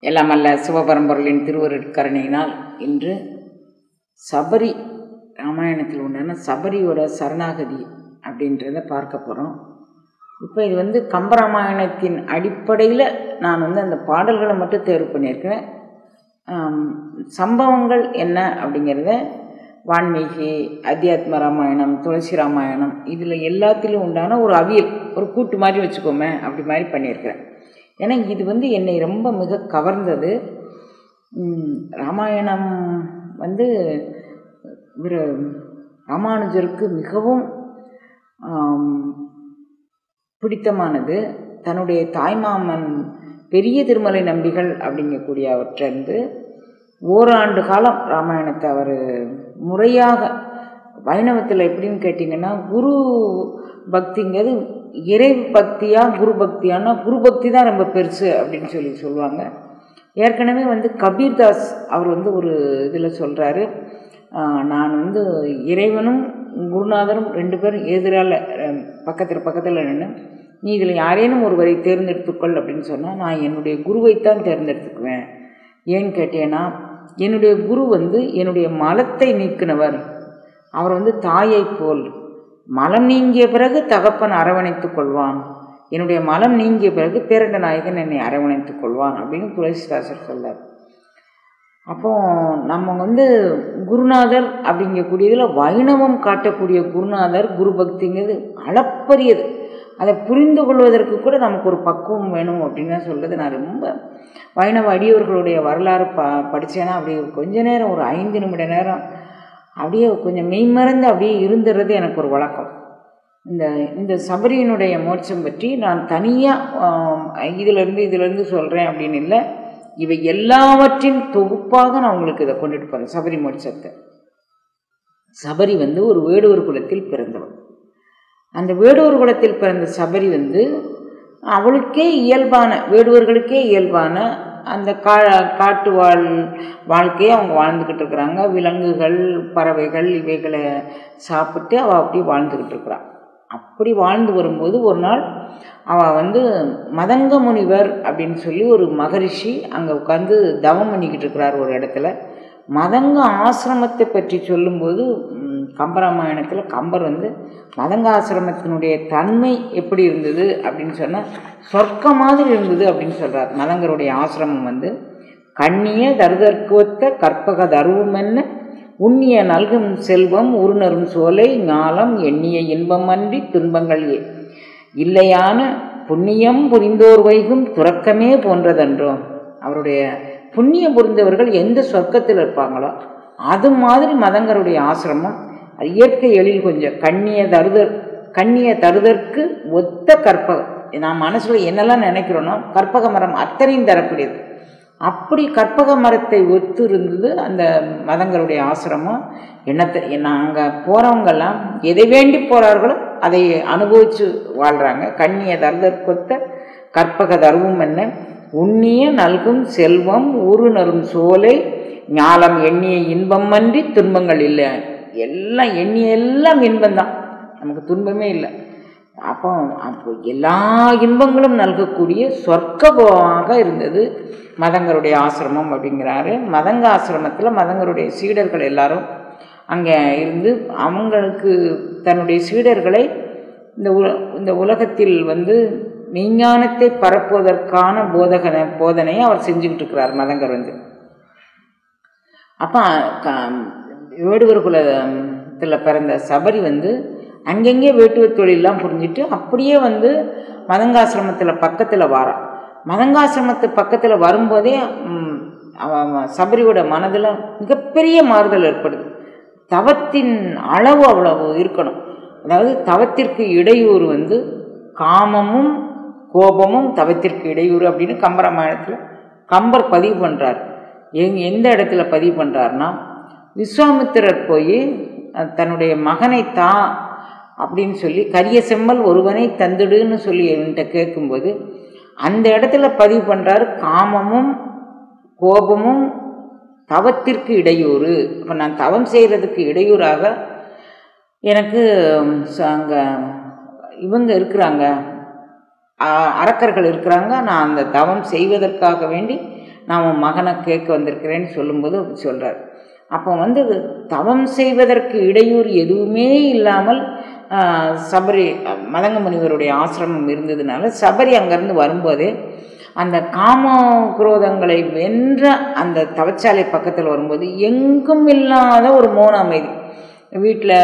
எல்லாம் அல்ல சிவபரம்பொருளின் திருவருட்கருணையினால் இன்று சபரி ராமாயணத்தில் உண்டான சபரியோட சரணாகதி அப்படின்றத பார்க்க போகிறோம். இப்போ இது கம்பராமாயணத்தின் அடிப்படையில் நான் அந்த பாடல்களை மட்டும் தேர்வு பண்ணியிருக்கிறேன். சம்பவங்கள் என்ன அப்படிங்கிறத வான்மீகி, அத்தியாத்ம ராமாயணம், துளசி ராமாயணம் இதில் எல்லாத்திலும் உண்டான ஒரு அவியல், ஒரு கூட்டு மாதிரி வச்சுக்கோமே, அப்படி மாதிரி பண்ணியிருக்கிறேன். ஏன்னா இது என்னை ரொம்ப மிக கவர்ந்தது. ராமாயணம் இவர் ராமானுஜருக்கு மிகவும் பிடித்தமானது. தன்னுடைய தாய்மாமன் பெரிய திருமலை நம்பிகள் அப்படிங்கக்கூடிய அவற்றிலிருந்து ஓராண்டு காலம் ராமாயணத்தை அவர் முறையாக, வைணவத்தில் எப்படின்னு கேட்டிங்கன்னா, குரு பக்திங்கிறது இறை பக்தியா குரு பக்தியானா குரு பக்தி தான் ரொம்ப பெருசு அப்படின்னு சொல்லுவாங்க. ஏற்கனவே கபீர்தாஸ் அவர் ஒரு இதில் சொல்கிறாரு, நான் இறைவனும் குருநாதரும் ரெண்டு பேரும் எதிரால் பக்கத்தில் நின்று, நீ இதில் யாரேனும் ஒருவரை தேர்ந்தெடுத்துக்கொள் அப்படின்னு சொன்னால் நான் என்னுடைய குருவைத்தான் தேர்ந்தெடுத்துக்குவேன். ஏன்னு கேட்டேன்னா, என்னுடைய குரு என்னுடைய மலத்தை நீக்கினவர். அவர் தாயை போல், மலம் நீங்கிய பிறகு தகப்பன் அரவணைத்து கொள்வான், என்னுடைய மலம் நீங்கிய பிறகு பேரண்ட நாயகன் என்னை அரவணைத்து கொள்வான் அப்படின்னு துளசிதாசர் சொல்றார். அப்போ நம்ம குருநாதர் அப்படிங்கக்கூடியதில் வைணவம் காட்டக்கூடிய குருநாதர் குரு பக்திங்கிறது அளப்பரியது. அதை புரிந்து கொள்வதற்கு கூட நமக்கு ஒரு பக்குவம் வேணும் அப்படின்னு தான் சொல்கிறது. நான் ரொம்ப வைணவ அடியவர்களுடைய வரலாறு படித்தேன்னா அப்படியே கொஞ்ச நேரம், ஒரு 5 நிமிட நேரம் அப்படியே கொஞ்சம் மெய்மறந்து அப்படியே இருந்துறது எனக்கு ஒரு வழக்கம். இந்த சபரியினுடைய மோட்சம் பற்றி நான் தனியாக இதிலிருந்து சொல்கிறேன் அப்படின்னு இல்லை, இவை எல்லாவற்றின் தொகுப்பாக நான் உங்களுக்கு இதை கொண்டுட்டு போகிறேன். சபரி மோட்சத்தை. சபரி ஒரு வேடுவர் குலத்தில் பிறந்தவள். அந்த வேடுவர் குலத்தில் பிறந்த சபரி அவளுக்கே இயல்பான, வேடுவர்களுக்கே இயல்பான அந்த காட்டு வாழ்க்கையை அவங்க வாழ்ந்துக்கிட்டு இருக்கிறாங்க. விலங்குகள், பறவைகள் இவைகளை சாப்பிட்டு அவள் அப்படி வாழ்ந்துக்கிட்டு இருக்கிறாள். அப்படி வாழ்ந்து வரும்போது ஒரு நாள் அவள் மதங்க முனிவர் அப்படின்னு சொல்லி ஒரு மகரிஷி அங்கே உட்காந்து தவம் பண்ணிக்கிட்டு இருக்கிறார் ஒரு இடத்துல. மதங்க ஆசிரமத்தை பற்றி சொல்லும்போது கம்பராமாயணத்தில் கம்பர் மதங்க ஆசிரமத்தினுடைய தன்மை எப்படி இருந்தது அப்படின்னு சொன்னால் சொர்க்க மாதிரி இருந்தது அப்படின்னு சொல்கிறார். மதங்கருடைய ஆசிரமம் கண்ணிய தருதற்குவத்த கற்பக தருவும் என்ன உண்ணிய நல்கும் செல்வம் உருணரும் சோலை ஞாலம் எண்ணிய இன்பம் அன்றி துன்பங்கள் இல்லையான புண்ணியம் புரிந்தோர் வைகும் துறக்கமே போன்றதன்றோ. அவருடைய புண்ணியம் புரிந்தவர்கள் எந்த சொர்க்கத்தில் இருப்பாங்களோ அது மாதிரி மதங்கருடைய ஆசிரமம். அது இயற்கை எழில் கொஞ்சம் கண்ணிய தருதற்கு ஒத்த கற்பகம். நான் மனசில் என்னெல்லாம் நினைக்கிறோன்னா கற்பக மரம் அத்தனையும் தரக்கூடியது. அப்படி கற்பக மரத்தை ஒத்து இருந்தது அந்த மதங்களுடைய ஆசிரமம். அங்கே போகிறவங்கெல்லாம் எதை வேண்டி போகிறார்களோ அதை அனுபவித்து வாழ்கிறாங்க. கண்ணிய தருதற்கொத்த கற்பக தருவும் என்ன உண்ணிய நல்கும் செல்வம் ஊறுநரும் சோலை ஞாலம் எண்ணிய இன்பம் அன்றி துன்பங்கள் இல்லை. எல்லாம் எல்லாம் இன்பம்தான், நமக்கு துன்பமே இல்லை. அப்போ எல்லா இன்பங்களும் நல்கக்கூடிய சொர்க்கமாக இருந்தது மதங்கருடைய ஆசிரமம் அப்படிங்கிறாரு. மதங்க ஆசிரமத்தில் மதங்கருடைய சீடர்கள் எல்லாரும் அங்கே இருந்து அவங்களுக்கு தன்னுடைய சீடர்களை இந்த உலகத்தில் விஞ்ஞானத்தை பரப்புவதற்கான போதனையை அவர் செஞ்சுக்கிட்டு இருக்கிறார் மதங்கர். அப்போ வேடுவர் குலத்தில் பிறந்த சபரி அங்கங்கே வேட்டுவ தொழிலெலாம் புரிஞ்சுட்டு அப்படியே மதங்காசிரமத்தில் பக்கத்தில் வாரான். மதங்காசிரமத்து பக்கத்தில் வரும்போதே சபரியோட மனதில் மிகப்பெரிய மாறுதல் ஏற்படுது. தவத்தின் அளவு அவ்வளவு இருக்கணும். அதாவது தவத்திற்கு இடையூறு காமமும் கோபமும் தவத்திற்கு இடையூறு அப்படின்னு கம்பராமாயணத்தில் கம்பர் பதிவு பண்ணுறார். எந்த இடத்துல பதிவு பண்ணுறாருன்னா, விஸ்வாமித்திரர் போய் தன்னுடைய மகனை அப்படின்னு சொல்லி கரிய செம்மல் ஒருவனை தந்துடுன்னு சொல்லி என்கிட்ட கேட்கும்போது அந்த இடத்துல பதிவு பண்ணுறாரு, காமமும் கோபமும் தவத்திற்கு இடையூறு. இப்போ நான் தவம் செய்கிறதுக்கு இடையூறாக எனக்கு அங்கே இவங்க இருக்கிறாங்க, அரக்கர்கள் இருக்கிறாங்க, நான் அந்த தவம் செய்வதற்காக வேண்டி நான் உன் மகனை கேட்க வந்திருக்கிறேன்னு சொல்லும்போது சொல்கிறார். அப்போ வந்து தவம் செய்வதற்கு இடையூறு எதுவுமே இல்லாமல் சபரி மதங்க முனிவருடைய ஆசிரமம் இருந்ததுனால சபரி அங்கேருந்து வரும்போதே அந்த காம குரோதங்களை வென்ற அந்த தவச்சாலை பக்கத்தில் வரும்போது எங்கும் இல்லாத ஒரு மௌன அமைதி. வீட்டில்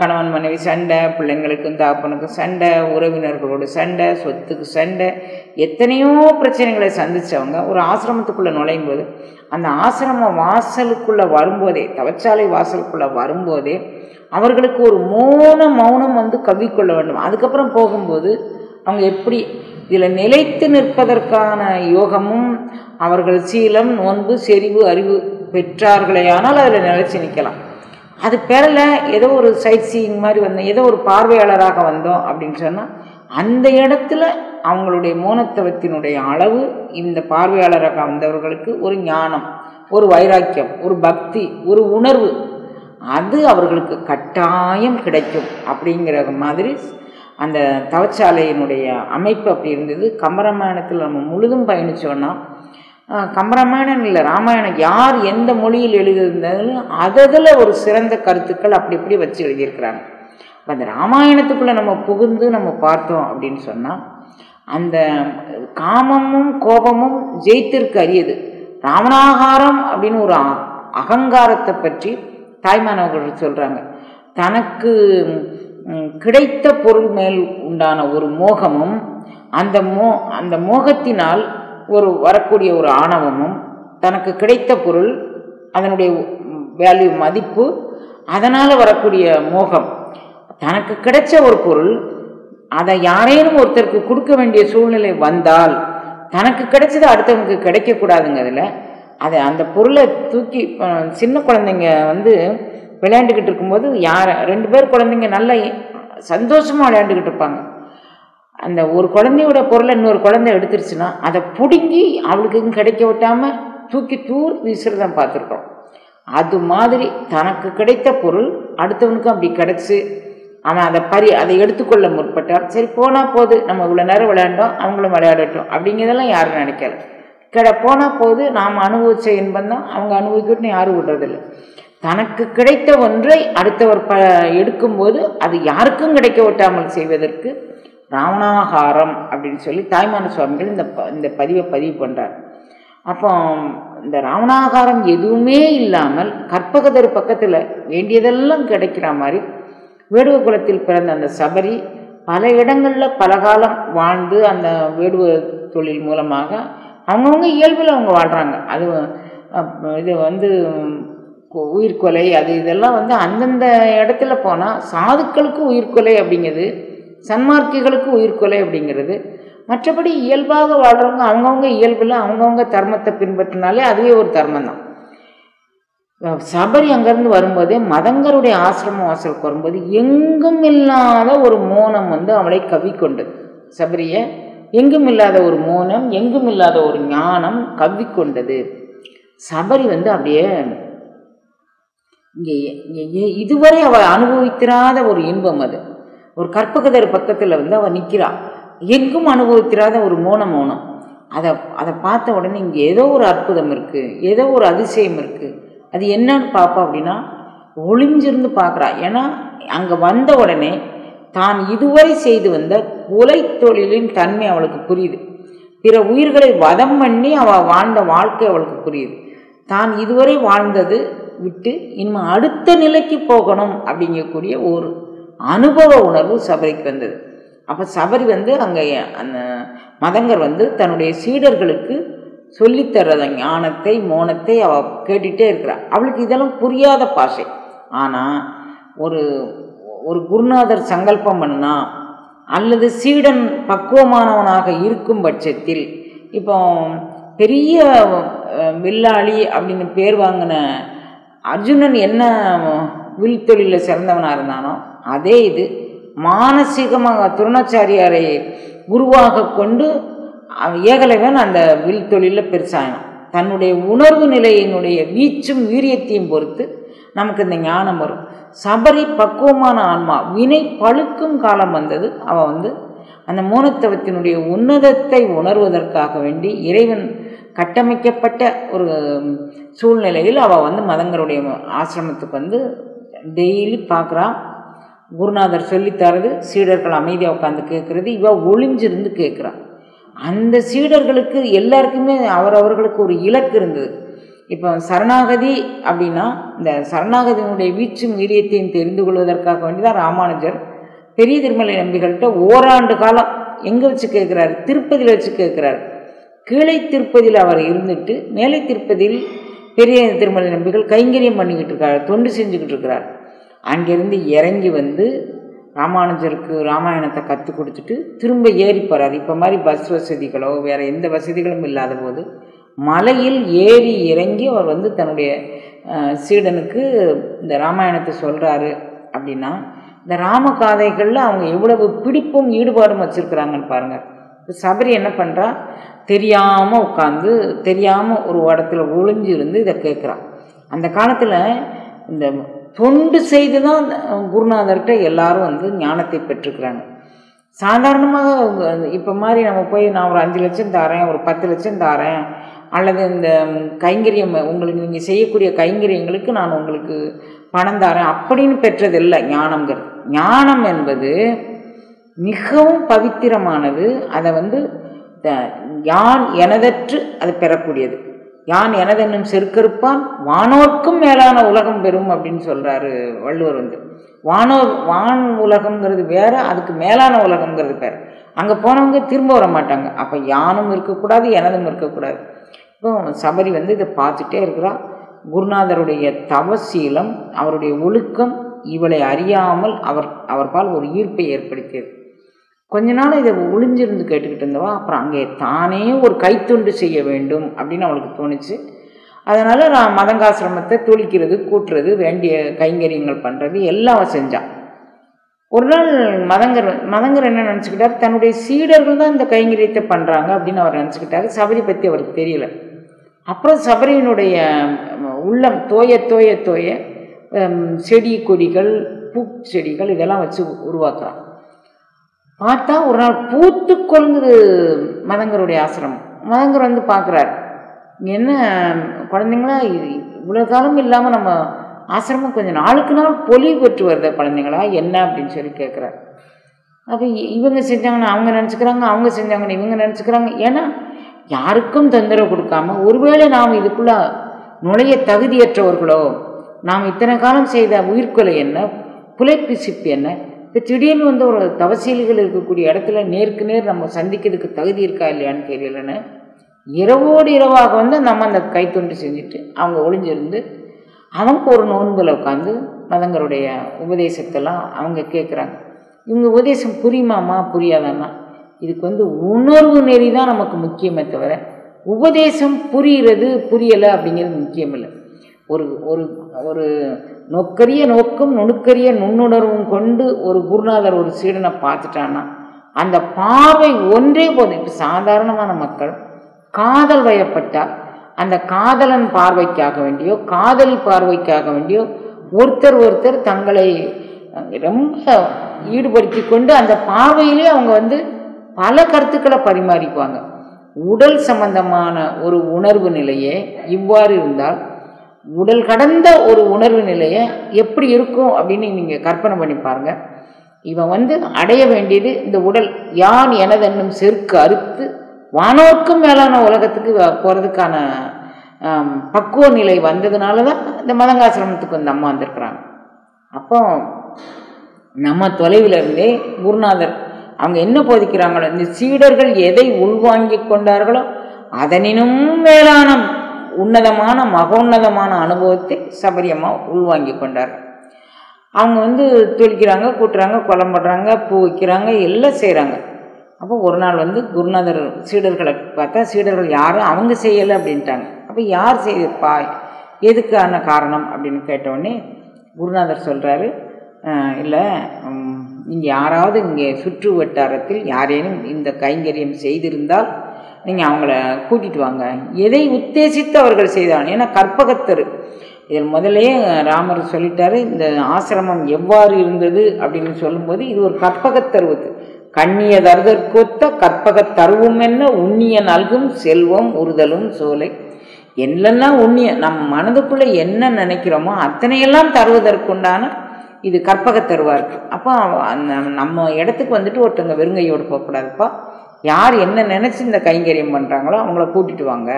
கணவன் மனைவி சண்டை, பிள்ளைங்களுக்கும் தாப்பனுக்கும் சண்டை, உறவினர்களோட சண்டை, சொத்துக்கு சண்டை, எத்தனையோ பிரச்சனைகளை சந்தித்தவங்க ஒரு ஆசிரமத்துக்குள்ளே நுழையும் போது அந்த ஆசிரம வாசலுக்குள்ளே வரும்போதே, தவச்சாலை வாசலுக்குள்ளே வரும்போதே அவர்களுக்கு ஒரு மௌனம் வந்து கவ்விக்கொள்ள வேண்டும். அதுக்கப்புறம் போகும்போது அவங்க எப்படி இதில் நிலைத்து நிற்பதற்கான யோகமும் அவர்கள் சீலம், நோன்பு, செறிவு, அறிவு பெற்றார்களே ஆனால் அதில் நிலைச்சி நிற்கலாம். அது பெறல, ஏதோ ஒரு சைட் சீயிங் மாதிரி வந்தோம், ஏதோ ஒரு பார்வையாளராக வந்தோம் அப்படின்னு சொன்னால் அந்த இடத்துல அவங்களுடைய மௌனத்தவத்தினுடைய அளவு இந்த பார்வையாளராக வந்தவர்களுக்கு ஒரு ஞானம், ஒரு வைராக்கியம், ஒரு பக்தி, ஒரு உணர்வு அது அவர்களுக்கு கட்டாயம் கிடைக்கும் அப்படிங்கிற மாதிரி அந்த தவச்சாலையினுடைய அமைப்பு அப்படி இருந்தது. கம்பராமாயணத்தில் நம்ம முழுதும் பயணித்தோன்னா, கம்பராமாயணம் இல்லை ராமாயணம் யார் எந்த மொழியில் எழுதியிருந்தாலும் அதில் ஒரு சிறந்த கருத்துக்கள் அப்படி இப்படி வச்சு எழுதியிருக்கிறாங்க. இப்போ அந்த ராமாயணத்துக்குள்ளே நம்ம புகுந்து நம்ம பார்த்தோம் அப்படின்னு சொன்னால் அந்த காமமும் கோபமும் ஜெயித்திற்கு அரியது. ராவணாகாரம் அப்படின்னு ஒரு அகங்காரத்தை பற்றி தாய்மானவர்கள் சொல்கிறாங்க. தனக்கு கிடைத்த பொருள் மேல் உண்டான ஒரு மோகமும் அந்த மோகத்தினால் வரக்கூடிய ஒரு ஆணவமும், தனக்கு கிடைத்த பொருள் அதனுடைய வேல்யூ மதிப்பு, அதனால் வரக்கூடிய மோகம், தனக்கு கிடைச்ச ஒரு பொருள் அதை யாரேனும் ஒருத்தருக்கு கொடுக்க வேண்டிய சூழ்நிலை வந்தால் தனக்கு கிடைச்சது அடுத்தவங்களுக்கு கிடைக்கக்கூடாதுங்கிறதுல அதை அந்த பொருளை தூக்கி சின்ன குழந்தைங்க வந்து விளையாண்டுக்கிட்டு இருக்கும்போது ரெண்டு பேர் குழந்தைங்க நல்ல சந்தோஷமாக விளையாண்டுக்கிட்டு இருப்பாங்க. அந்த ஒரு குழந்தையோட பொருளை இன்னொரு குழந்தை எடுத்துருச்சுன்னா அதை பிடுங்கி அவளுக்கு கிடைக்க விட்டாமல் தூக்கி வீசுறதான் பார்த்துருக்கோம். அது மாதிரி தனக்கு கிடைத்த பொருள் அடுத்தவனுக்கும் அப்படி கிடச்சி அவன் அதை எடுத்துக்கொள்ள முற்பட்டால் சரி போனால் போது, நம்ம இவ்வளோ நேரம் விளையாண்டோம் அவங்களும் விளையாடட்டும் அப்படிங்கிறதெல்லாம் யாரும் நினைக்கல. போனால் போது நாம் அனுபவித்த இன்பம் தான் அவங்க அனுபவிக்கட்டுன்னு யாரும் விடுறதில்லை. தனக்கு கிடைத்த ஒன்றை அடுத்தவர் எடுக்கும்போது அது யாருக்கும் கிடைக்க விட்டாமல் செய்வதற்கு ராவணாகாரம் அப்படின்னு சொல்லி தாய்மான சுவாமிகள் இந்த பதிவு பண்ணுறார். அப்போ இந்த ராவணாகாரம் எதுவுமே இல்லாமல் கற்பகதர் பக்கத்தில் வேண்டியதெல்லாம் கிடைக்கிற மாதிரி வேடுவ குலத்தில் பிறந்த அந்த சபரி பல இடங்களில் பல காலம் வாழ்ந்து அந்த வேடுவ தொழில் மூலமாக அவங்கவுங்க இயல்பில் அவங்க வாழ்கிறாங்க. இது வந்து உயிர்கொலை இதெல்லாம் வந்து அந்தந்த இடத்துல போனால் சாதுக்களுக்கு உயிர்கொலை அப்படிங்கிறது, சன்மார்க்கிகளுக்கு உயிர்கொலை அப்படிங்கிறது. மற்றபடி இயல்பாக வாழ்கிறவங்க அவங்கவுங்க இயல்பில் அவங்கவுங்க தர்மத்தை பின்பற்றினாலே அதுவே ஒரு தர்மம் தான். சபரி அங்கேருந்து வரும்போதே மதங்கருடைய ஆசிரம வாசலுக்கு வரும்போது எங்கும் இல்லாத ஒரு மோனம் வந்து அவளை கவ்விக்கொண்டது. சபரியை எங்கும் இல்லாத ஒரு மோனம், எங்கும் இல்லாத ஒரு ஞானம் கவ்விக்கொண்டது. சபரி வந்து அப்படியே இங்கே இதுவரை அவள் அனுபவித்திராத ஒரு இன்பம், அது ஒரு கற்பகதர் பக்கத்தில் வந்து அவள் நிற்கிறா, எங்கும் அனுபவித்திராத ஒரு மோனம். அதை பார்த்த உடனே இங்கே ஏதோ ஒரு அற்புதம் இருக்குது, ஏதோ ஒரு அதிசயம் இருக்குது. அது என்னன்னு பார்ப்போம் அப்படின்னா ஒளிஞ்சிருந்து பார்க்குறா. ஏன்னா அங்கே வந்த உடனே தான் இதுவரை செய்து வந்த கொலை தொழிலின் தன்மை அவளுக்கு புரியுது. பிற உயிர்களை வதம் பண்ணி அவள் வாழ்ந்த வாழ்க்கை அவளுக்கு புரியுது. தான் இதுவரை வாழ்ந்தது விட்டு இனிமேல் அடுத்த நிலைக்கு போகணும் அப்படிங்கக்கூடிய ஒரு அனுபவ உணர்வு சபரிக்கு வந்தது. அப்போ சபரி வந்து அங்கே அந்த மதங்கர் வந்து தன்னுடைய சீடர்களுக்கு சொல்லித்தர்றத ஞானத்தை மோனத்தை அவள் கேட்டுகிட்டே இருக்கிறாள். அவளுக்கு இதெல்லாம் புரியாத பாஷை. ஆனால் ஒரு குருநாதர் சங்கல்பம் பண்ணா அல்லது சீடன் பக்குவமானவனாக இருக்கும் பட்சத்தில், இப்போ பெரிய வில்லாளி அப்படின்னு பேர் வாங்கின அர்ஜுனன் என்ன வில் தொழிலில் சிறந்தவனாக இருந்தானோ அதே இது மானசீகமாக துரோணாச்சாரியாரை குருவாக கொண்டு ஏகலைவன் அந்த வில் தொழிலில் பெருசாயினான். தன்னுடைய உணர்வு நிலையினுடைய வீச்சும் வீரியத்தையும் பொறுத்து நமக்கு இந்த ஞானம் வரும். சபரி பக்குவமான ஆன்மா, வினை பழுக்கும் காலம் வந்தது. அவள் வந்து அந்த மோனத்தவத்தினுடைய உன்னதத்தை உணர்வதற்காக வேண்டி இறைவன் கட்டமைக்கப்பட்ட ஒரு சூழ்நிலையில் அவள் வந்து மதங்கருடைய ஆசிரமத்துக்கு வந்து டெய்லி பார்க்குறான். குருநாதர் சொல்லித்தரது, சீடர்கள் அமைதியாக உட்காந்து கேட்குறது, இவள் ஒளிஞ்சிருந்து கேட்குறான். அந்த சீடர்களுக்கு எல்லாருக்குமே அவரவர்களுக்கு ஒரு இலக்கு இருந்தது. இப்போ சரணாகதி அப்படின்னா இந்த சரணாகதியினுடைய வீச்சும் வீரியத்தையும் தெரிந்து கொள்வதற்காக வேண்டிதான் ராமானுஜர் பெரிய திருமலை நம்பிகள்கிட்ட ஓராண்டு காலம் எங்கே வச்சு கேட்குறாரு? திருப்பதியில் வச்சு கேட்குறாரு. கீழே திருப்பதியில் அவர் இருந்துட்டு மேலே திருப்பதியில் பெரிய திருமலை நம்பிகள் கைங்கரியம் பண்ணிக்கிட்டு இருக்காரு, தொண்டு செஞ்சுக்கிட்டு இருக்கிறார். அங்கேருந்து இறங்கி வந்து ராமானுஜருக்கு ராமாயணத்தை கற்றுக் கொடுத்துட்டு திரும்ப ஏறி போகிறார். இப்போ மாதிரி பஸ் வசதிகளோ வேறு எந்த வசதிகளும் இல்லாத போது மலையில் ஏறி இறங்கி அவர் வந்து தன்னுடைய சீடனுக்கு இந்த ராமாயணத்தை சொல்கிறாரு. அப்படின்னா இந்த ராமகாதைகளில் அவங்க எவ்வளவு பிடிப்பும் ஈடுபாடும் வச்சுருக்குறாங்கன்னு பாருங்கள். சபரி என்ன பண்ணுறா, தெரியாமல் உட்காந்து தெரியாமல் ஒரு இடத்துல ஒளிஞ்சு இருந்து இதை கேட்குறான். அந்த காலத்தில் இந்த தொண்டு செய்து தான் குருநாதர்கிட்ட எல்லாரும் வந்து ஞானத்தை பெற்றுக்கிறாங்க. சாதாரணமாக இப்போ மாதிரி நம்ம போய் நான் ஒரு 5 லட்சம் தாரேன், ஒரு 10 லட்சம் தாரேன், அல்லது இந்த கைங்கரியம் உங்களுக்கு நீங்கள் செய்யக்கூடிய கைங்கரியங்களுக்கு நான் உங்களுக்கு பணம் தாரேன் அப்படின்னு பெற்றதில்லை ஞானம்ங்கிறது. ஞானம் என்பது மிகவும் பவித்திரமானது. அதை வந்து யான் எனதற்று அது பெறக்கூடியது. யான் எனதென்னும் செருக்கறுப்பான் வானோர்க்கும் மேலான உலகம் பெறும் அப்படின்னு சொல்கிறாரு வள்ளுவர். வந்து வான் உலகம்ங்கிறது வேற, அதுக்கு மேலான உலகம்ங்கிறது வேறு. அங்கே போனவங்க திரும்ப வர மாட்டாங்க. அப்போ யானும் இருக்கக்கூடாது, எனதும் இருக்கக்கூடாது. இப்போ சபரி வந்து இதை பார்த்துட்டே இருக்கிறா. குருநாதருடைய தவசீலம், அவருடைய ஒழுக்கம் இவளை அறியாமல் அவர் பால் ஒரு ஈர்ப்பை ஏற்படுத்தியது. கொஞ்ச நாள் இதை ஒளிஞ்சிருந்து கேட்டுக்கிட்டு இருந்தவா அப்புறம் அங்கே தானே ஒரு கைத்தொண்டு செய்ய வேண்டும் அப்படின்னு அவளுக்கு தோணுச்சு. அதனால் நான் மதங்காசிரமத்தை துளிக்கிறது, கூட்டுறது, வேண்டிய கைங்கரியங்கள் பண்ணுறது எல்லாம் செஞ்சான். ஒரு நாள் மதங்கர் என்ன நினச்சிக்கிட்டார், தன்னுடைய சீடர்கள் தான் இந்த கைங்கரியத்தை பண்ணுறாங்க அப்படின்னு அவர் நினச்சிக்கிட்டாரு. சபரி பற்றி அவருக்கு தெரியல. அப்புறம் சபரியினுடைய உள்ளம் தோய தோய தோய செடி கொடிகள் பூச்செடிகள் இதெல்லாம் வச்சு உருவாக்குறான். பார்த்தா ஒரு நாள் பூத்து கொள்ங்குது மதங்கருடைய ஆசிரமம். மதங்கர் வந்து பார்க்குறாரு, என்ன குழந்தைங்களா இவ்வளோ காலம் இல்லாமல் நம்ம ஆசிரமம் கொஞ்சம் நாளுக்கு நாள் பொலிவு பெற்று வருத குழந்தைங்களா என்ன அப்படின்னு சொல்லி கேட்குறாரு. அப்போ இவங்க செஞ்சாங்கன்னு அவங்க நினச்சிக்கிறாங்க, அவங்க செஞ்சாங்கன்னு இவங்க நினச்சிக்கிறாங்க. ஏன்னா யாருக்கும் தொந்தரவு கொடுக்காம, ஒருவேளை நாம் இதுக்குள்ளே நுழைய தகுதியற்றவர்களோ, நாம் இத்தனை காலம் செய்த உயிர்கொலை என்ன, புலைப்பிசிப்பு என்ன, இப்போ திடீர்னு வந்து ஒரு தவசீலிகள் இருக்கக்கூடிய இடத்துல நேருக்கு நேர் நம்ம சந்திக்கிறதுக்கு தகுதி இருக்கா இல்லையான்னு தெரியலன்னு இரவோடு இரவாக வந்து நம்ம அந்த கைத்தொண்டு செஞ்சுட்டு அவங்க ஒளிஞ்சிருந்து அவங்க ஒரு நோன்பில் உட்காந்து மதங்கருடைய உபதேசத்தெல்லாம் அவங்க கேட்குறாங்க. இவங்க உபதேசம் புரியுமாம்மா புரியாதாம்மா, இதுக்கு வந்து உணர்வு நெறி தான் நமக்கு முக்கியமே தவிர உபதேசம் புரிகிறது புரியலை அப்படிங்கிறது முக்கியம் இல்லை. ஒரு ஒரு ஒரு நோக்கரிய நோக்கும் நுணுக்கரிய நுண்ணுணர்வும் கொண்டு ஒரு குருநாதர் ஒரு சீடனை பார்த்துட்டான்னா அந்த பார்வை ஒன்றே போதும். இப்போ சாதாரணமான மக்கள் காதல் வயப்பட்டால் அந்த காதலன் பார்வைக்காக வேண்டியோ காதலி பார்வைக்காக வேண்டியோ ஒருத்தர் தங்களை ரொம்ப ஈடுபடுத்தி கொண்டு அந்த பார்வையிலே அவங்க வந்து பல கருத்துக்களை பரிமாறிக்குவாங்க. உடல் சம்பந்தமான ஒரு உணர்வு நிலையே இவ்வாறு இருந்தால் உடல் கடந்த ஒரு உணர்வு நிலையை எப்படி இருக்கும் அப்படின்னு நீங்கள் கற்பனை பண்ணி பாருங்க. இவன் வந்து அடைய வேண்டியது இந்த உடல் யான் எனதென்னும் செருக்கு அறுத்து வானோர்க்கும் மேலான உலகத்துக்கு போகிறதுக்கான பக்குவ நிலை வந்ததுனால தான் இந்த மதங்காசிரமத்துக்கு வந்து அம்மா வந்திருக்கிறாங்க. அப்போ நம்ம தொலைவில் இருந்தே குருநாதர் அவங்க என்ன போதிக்கிறாங்களோ, இந்த சீடர்கள் எதை உள்வாங்கி கொண்டார்களோ அதனினும் மேலான உன்னதமான மகோன்னதமான அனுபவத்தை சபரியம்மா உள்வாங்கி கொண்டார். அவங்க வந்து தொழிக்கிறாங்க, கூட்டுறாங்க, குளம் போடுறாங்க, பூ வைக்கிறாங்க, எல்லாம் செய்கிறாங்க. அப்போ ஒரு நாள் வந்து குருநாதர் சீடர்களை பார்த்தா சீடர்கள் யாரும் அவங்க செய்யலை அப்படின்ட்டாங்க. அப்போ யார் செய்யப்பா, எதுக்கான காரணம் அப்படின்னு கேட்டவுடனே குருநாதர் சொல்கிறாரு, இல்லை நீங்கள் யாராவது இங்கே சுற்று வட்டாரத்தில் யாரேனும் இந்த கைங்கரியம் செய்திருந்தால் நீங்கள் அவங்கள கூட்டிகிட்டு வாங்க. எதை உத்தேசித்து அவர்கள் செய்தாங்க. ஏன்னா கற்பகத்தரு இதில் முதலே ராமர் சொல்லிட்டாரு, இந்த ஆசிரமம் எவ்வாறு இருந்தது அப்படின்னு சொல்லும்போது இது ஒரு கற்பகத்தருவத்து கண்ணிய தருதற்கொத்த கற்பகத் தருவும் என்ன உண்ணிய நல்கும் செல்வம் உறுதலும் சோலை. என்னெல்லாம் உண்ணிய நம் மனதுக்குள்ளே என்ன நினைக்கிறோமோ அத்தனையெல்லாம் தருவதற்குண்டான இது கற்பகத் தருவா இருக்கு. அப்போ நம்ம இடத்துக்கு வந்துட்டு ஒருத்தவங்க வெறுங்கையோடு போகக்கூடாதுப்பா. யார் என்ன நினச்சி இந்த கைங்கரியம் பண்ணுறாங்களோ அவங்கள கூட்டிட்டு வாங்க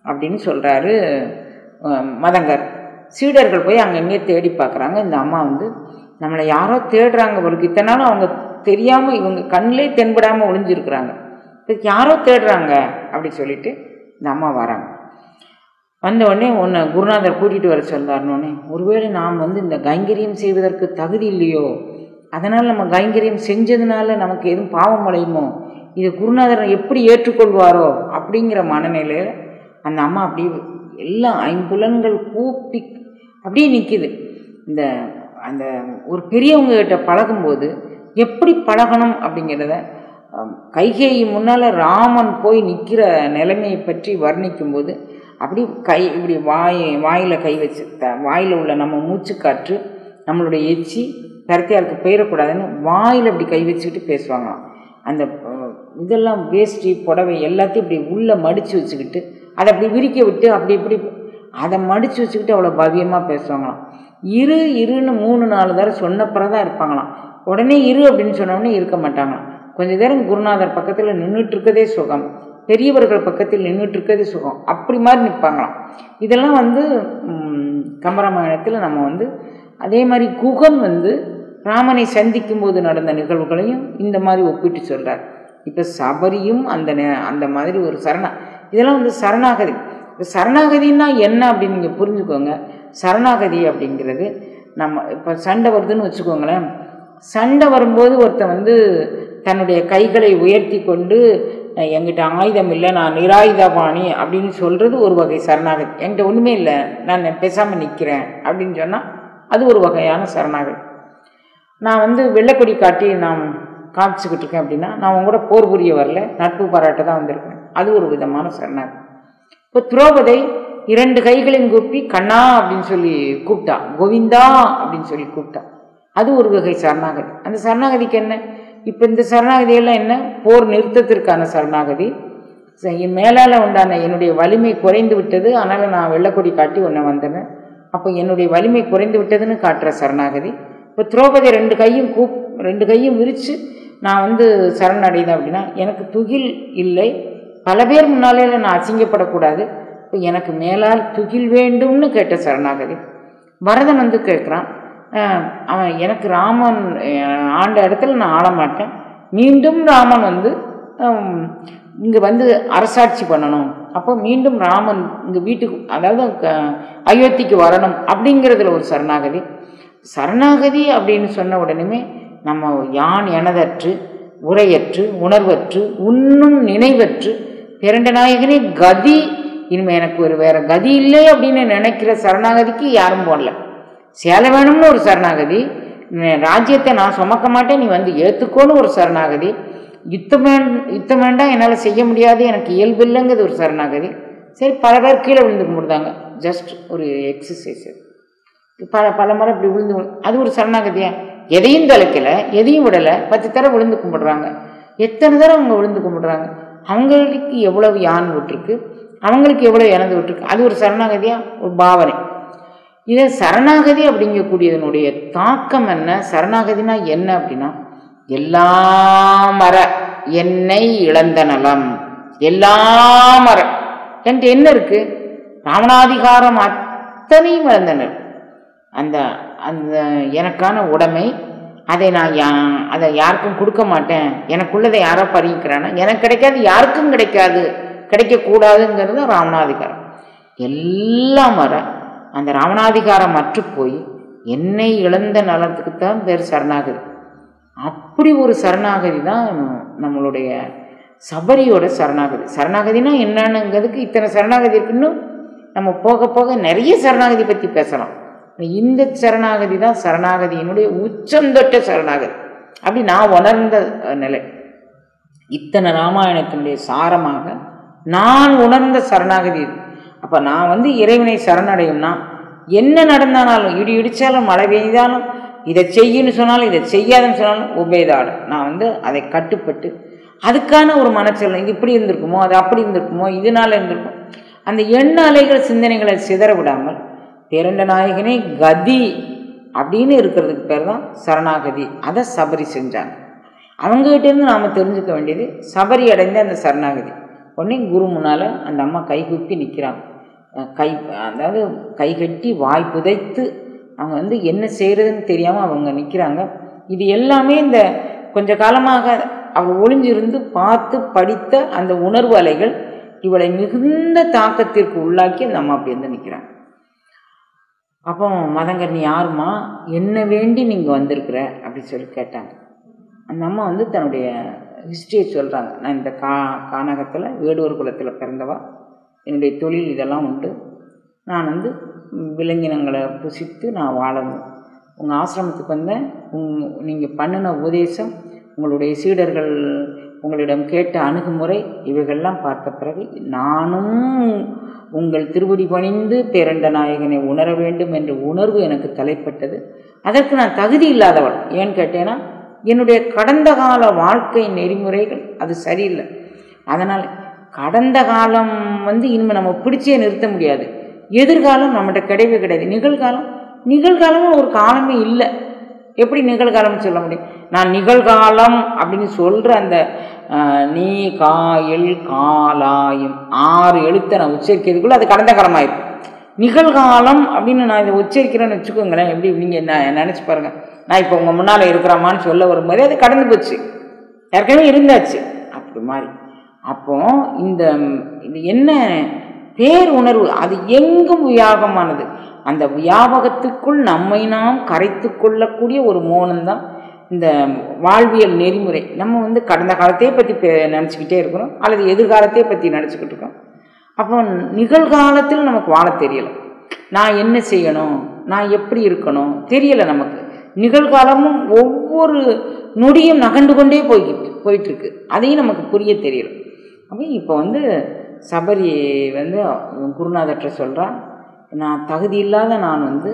அப்படின்னு சொல்கிறாரு மதங்கர். சீடர்கள் போய் அங்கங்கே தேடி பார்க்குறாங்க. இந்த அம்மா வந்து நம்மளை யாரோ தேடுறாங்க அவளுக்கு. இத்தனாலும் அவங்க தெரியாமல் இவங்க கண்ணிலே தென்படாமல் ஒளிஞ்சிருக்கிறாங்க. இதுக்கு யாரோ தேடுறாங்க அப்படி சொல்லிட்டு இந்த அம்மா வராங்க. வந்தவுடனே உன்னை குருநாதர் கூட்டிகிட்டு வர சொல்கிறாருன்னொடனே, ஒருவேளை நாம் வந்து இந்த கைங்கரியம் செய்வதற்கு தகுதி இல்லையோ, அதனால் நம்ம கைங்கரியம் செஞ்சதுனால நமக்கு எதுவும் பாவம் அடையுமோ, இதை குருநாதர் எப்படி ஏற்றுக்கொள்வாரோ அப்படிங்கிற மனநிலையில் அந்த அம்மா அப்படி எல்லாம் ஐம்புலன்கள் கூப்பி அப்படியே நிற்கிது. இந்த அந்த ஒரு பெரியவங்க கிட்ட பழகும்போது எப்படி பழகணும் அப்படிங்கிறத கைகேயி முன்னால் ராமன் போய் நிற்கிற நிலைமையை பற்றி வர்ணிக்கும்போது அப்படி இப்படி வாயில் கை வச்சு வாயில் உள்ள நம்ம மூச்சு காற்று நம்மளுடைய எச்சி கருத்தையாருக்கு போயிடக்கூடாதுன்னு வாயில் அப்படி கை வச்சுக்கிட்டு பேசுவாங்களாம். அந்த இதெல்லாம் வேஷ்டி புடவை எல்லாத்தையும் இப்படி உள்ளே மடித்து வச்சுக்கிட்டு அதை அப்படி விரிக்க விட்டு அப்படி இப்படி அதை மடித்து வச்சுக்கிட்டு அவ்வளோ பவ்யமாக பேசுவாங்களாம். இருன்னு 3-4 தடவை சொன்னப்புறம் தான் இருப்பாங்களாம். உடனே அப்படின்னு சொன்னோடனே இருக்க மாட்டாங்களாம். கொஞ்சம் நேரம் குருநாதர் பக்கத்தில் நின்றுட்டு இருக்கதே சுகம், பெரியவர்கள் பக்கத்தில் நின்றுட்டு இருக்கதே சுகம், அப்படி மாதிரி நிற்பாங்களாம். இதெல்லாம் வந்து கம்பராமாயணத்தில் நம்ம வந்து அதே மாதிரி குகன் வந்து ராமனை சந்திக்கும் போது நடந்த நிகழ்வுகளையும் இந்த மாதிரி ஒப்பிட்டு சொல்கிறார். இப்போ சபரியும் அந்த மாதிரி ஒரு இதெல்லாம் வந்து சரணாகதி. இப்போ சரணாகதின்னா என்ன அப்படின்னு நீங்கள் புரிஞ்சுக்கோங்க. சரணாகதி அப்படிங்கிறது நம்ம இப்போ சண்டை வருதுன்னு வச்சுக்கோங்களேன். சண்டை வரும்போது ஒருத்தன் வந்து தன்னுடைய கைகளை உயர்த்தி கொண்டு என்கிட்ட ஆயுதம் இல்லை, நான் நிராயுதபாணி அப்படின்னு சொல்கிறது ஒரு வகை சரணாகதி. என்கிட்ட ஒன்றுமே இல்லை, நான் பேசாமல் நிற்கிறேன் அப்படின்னு சொன்னால் அது ஒரு வகையான சரணாகதி. நான் வந்து வெள்ளைக்கொடி காட்டி நான் காமிச்சிக்கிட்டு இருக்கேன் அப்படின்னா நான் உங்க கூட போர் புரிய வரல, நட்பு பாராட்ட தான் வந்திருக்கேன், அது ஒரு விதமான சரணாகதி. இப்போ திரௌபதி 2 கைகளையும் கூப்பி கண்ணா அப்படின்னு சொல்லி கூப்பிட்டா, கோவிந்தா அப்படின்னு சொல்லி கூப்பிட்டா, அது ஒரு வகை சரணாகதி. அந்த சரணாகதிக்கு என்ன? இப்போ இந்த சரணாகதியெல்லாம் என்ன? போர் நிறுத்தத்திற்கான சரணாகதி. மேலால் உண்டான என்னுடைய வலிமை குறைந்து விட்டது, அதனால் நான் வெள்ளைக்கொடி காட்டி உன்னை வந்தேன், அப்போ என்னுடைய வலிமை குறைந்து விட்டதுன்னு காட்டுற சரணாகதி. இப்போ திரௌபதி 2 கையும் விரித்து நான் வந்து சரணடைந்தேன் அப்படின்னா எனக்கு துகில் இல்லை, பல பேர் முன்னாலே நான் அசிங்கப்படக்கூடாது, இப்போ எனக்கு மேலால் துகில் வேண்டும்னு கேட்ட சரணாகதி. பரதன் வந்து கேட்குறான், அவன் எனக்கு ராமன் ஆண்ட இடத்துல நான் ஆள மாட்டேன், மீண்டும் ராமன் வந்து இங்கே வந்து அரசாட்சி பண்ணணும், அப்போ மீண்டும் ராமன் இங்கே வீட்டுக்கு அதாவது அயோத்திக்கு வரணும் அப்படிங்கிறதுல ஒரு சரணாகதி. சரணாகதி அப்படின்னு சொன்ன உடனே நம்ம யான் எனதற்று உரையற்று உணர்வற்று உண்ணும் நினைவற்று பிறண்ட நாயகனே கதி, இனிமேல் எனக்கு ஒரு வேற கதி இல்லை அப்படின்னு நினைக்கிற சரணாகதிக்கு யாரும் போடல. சேலை வேணும்னு ஒரு சரணாகதி, ராஜ்யத்தை நான் சுமக்க மாட்டேன் நீ வந்து ஏற்றுக்கோன்னு ஒரு சரணாகதி, யுத்தம் வேண்டாம் என்னால் செய்ய முடியாது எனக்கு இயல்பு இல்லைங்கிறது ஒரு சரணாகதி. சரி, பல பேர் கீழே விழுந்து கும்பிடுதாங்க, ஜஸ்ட் ஒரு எக்ஸசைஸு, பல முறை இப்படி விழுந்து அது ஒரு சரணாகதியா? எதையும் தொலைக்கலை, எதையும் விடலை, 10 தடவை விழுந்து கும்பிடுறாங்க. எத்தனை தடவை அவங்க விழுந்து கும்பிடுறாங்க? அவங்களுக்கு எவ்வளவு யான் விட்டுருக்கு, அவங்களுக்கு எவ்வளோ இறந்து விட்டுருக்கு, அது ஒரு சரணாகதியா? ஒரு பாவனை. இதை சரணாகதி அப்படிங்கக்கூடியதனுடைய தாக்கம் என்ன? சரணாகதினா என்ன அப்படின்னா, எல்லாம் மர என்னை இழந்த நலம், எல்லாம் மர என்கிட்ட என்ன இருக்கு? ராவணாதிகாரம் அத்தனையும் இழந்தனர். அந்த அந்த எனக்கான உடைமை, அதை நான் அதை யாருக்கும் கொடுக்க மாட்டேன், எனக்குள்ளதை யாரோ பறிக்கிறானா, எனக்கு கிடைக்காது, யாருக்கும் கிடைக்காது, கிடைக்கக்கூடாதுங்கிறது ராவணாதிகாரம். எல்லாம் வர அந்த ராவணாதிகாரம் அற்று போய் என்னை இழந்த நலத்துக்குத்தான் பேர் சரணாகதி. அப்படி ஒரு சரணாகதி தான் நம்மளுடைய சபரியோட சரணாகதி. சரணாகதினா என்னன்னுங்கிறதுக்கு இத்தனை சரணாகதி இருக்குன்னு நம்ம போக போக நிறைய சரணாகதி பற்றி பேசலாம். இந்த சரணாகதி தான் சரணாகதியினுடைய உச்சந்தொட்ட சரணாகதி, அப்படி நான் உணர்ந்த நிலை. இத்தனை ராமாயணத்தினுடைய சாரமாக நான் உணர்ந்த சரணாகதி இது. அப்போ நான் வந்து இறைவனை சரணடையும்னா என்ன நடந்தாலும், இடி இடித்தாலும் மழை பெய்தாலும் இதை செய்யுன்னு சொன்னாலும் இதை செய்யாதுன்னு சொன்னாலும் உபேதாடு நான் வந்து அதை கட்டுப்பட்டு அதுக்கான ஒரு மனச்சல் இது இப்படி இருந்திருக்குமோ அது அப்படி இருந்திருக்குமோ இதனால இருந்திருக்கும் அந்த எண்ண அலைகள் சிந்தனைகளை சிதற விடாமல் பேரண்ட நாயகனே கதி அப்படின்னு இருக்கிறதுக்கு பேர் தான் சரணாகதி. அதை சபரி செஞ்சாங்க. அவங்ககிட்டேருந்து நாம் தெரிஞ்சுக்க வேண்டியது சபரி அடைந்த அந்த சரணாகதி. உடனே குரு முன்னால் அந்த அம்மா கை குப்பி நிற்கிறாங்க. அதாவது கை கட்டி வாய் புதைத்து அவங்க வந்து என்ன செய்கிறதுன்னு தெரியாமல் அவங்க நிற்கிறாங்க. இது எல்லாமே இந்த கொஞ்ச காலமாக அவள் ஒளிஞ்சிருந்து பார்த்து படித்த அந்த உணர்வு அலைகள் இவளை மிகுந்த தாக்கத்திற்கு உள்ளாக்கி அந்த அம்மா அப்படி வந்து நிற்கிறாங்க. அப்போ மதங்கர் நீ யாருமா, என்ன வேண்டி நீங்கள் வந்திருக்கிற அப்படின்னு சொல்லி கேட்டாங்க. அந்த அம்மா வந்து தன்னுடைய ஹிஸ்ட்ரியை சொல்கிறாங்க. நான் இந்த கானகத்தில் வேடுவர் குலத்தில் பிறந்தவா, என்னுடைய தொழில் இதெல்லாம் உண்டு, நான் வந்து விலங்கினங்களை புசித்து நான் வாழணும். உங்கள் ஆசிரமத்துக்கு வந்தேன், நீங்கள் பண்ணின உபதேசம், உங்களுடைய சீடர்கள் உங்களிடம் கேட்ட அணுகுமுறை இவைகள்லாம் பார்த்த பிறகு நானும் உங்கள் திருவடி பணிந்து பேரண்ட நாயகனை உணர வேண்டும் என்ற உணர்வு எனக்கு தலைப்பட்டது. அதற்கு நான் தகுதி இல்லாதவள். ஏன்னு கேட்டேன்னா என்னுடைய கடந்த கால வாழ்க்கை நெறிமுறைகள் அது சரியில்லை. அதனால் கடந்த காலம் வந்து இனிமேல் நம்ம பிடிச்சே நிறுத்த முடியாது. எதிர்காலம் நம்மகிட்ட கிடையவே கிடையாது. நிகழ்காலமும் ஒரு காலமே இல்லை. எப்படி நிகழ்காலம்னு சொல்ல முடியும்? நான் நிகழ்காலம் அப்படின்னு சொல்கிற அந்த நீ காயில் காலாயும் 6 எழுத்தை நான் உச்சரிக்கிறதுக்குள்ள அது கடந்த காலமாயிடும். நிகழ்காலம் அப்படின்னு நான் இதை உச்சரிக்கிறேன்னு வச்சுக்கோங்களேன். எப்படி நீங்கள் என்ன நினச்சி பாருங்கள். நான் இப்போ உங்கள் முன்னால் இருக்கிறாமான்னு சொல்ல வரும்போது அது கடந்து போச்சு, ஏற்கனவே இருந்தாச்சு அப்படி மாதிரி. அப்போ இந்த இது என்ன பேர் உணர்வு, அது எங்கும் வியாபகமானது. அந்த வியாபகத்துக்குள் நம்மை நாம் கரைத்து கொள்ளக்கூடிய ஒரு மோனம்தான் இந்த வாழ்வியல் நெறிமுறை. நம்ம வந்து கடந்த காலத்தையே பற்றி நினச்சிக்கிட்டே இருக்கிறோம், அல்லது எதிர்காலத்தையே பற்றி நினச்சிக்கிட்டு இருக்கோம். அப்போ நிகழ்காலத்தில் நமக்கு வாழ தெரியலை. நான் என்ன செய்யணும், நான் எப்படி இருக்கணும் தெரியலை நமக்கு. நிகழ்காலமும் ஒவ்வொரு நொடியும் நகண்டு கொண்டே போயிட்டுருக்கு, அதையும் நமக்கு புரிய தெரியல. அப்போ இப்போ வந்து சபரி வந்து குருநாதர்கிட்ட சொல்கிறான், நான் தகுதி இல்லாத நான் வந்து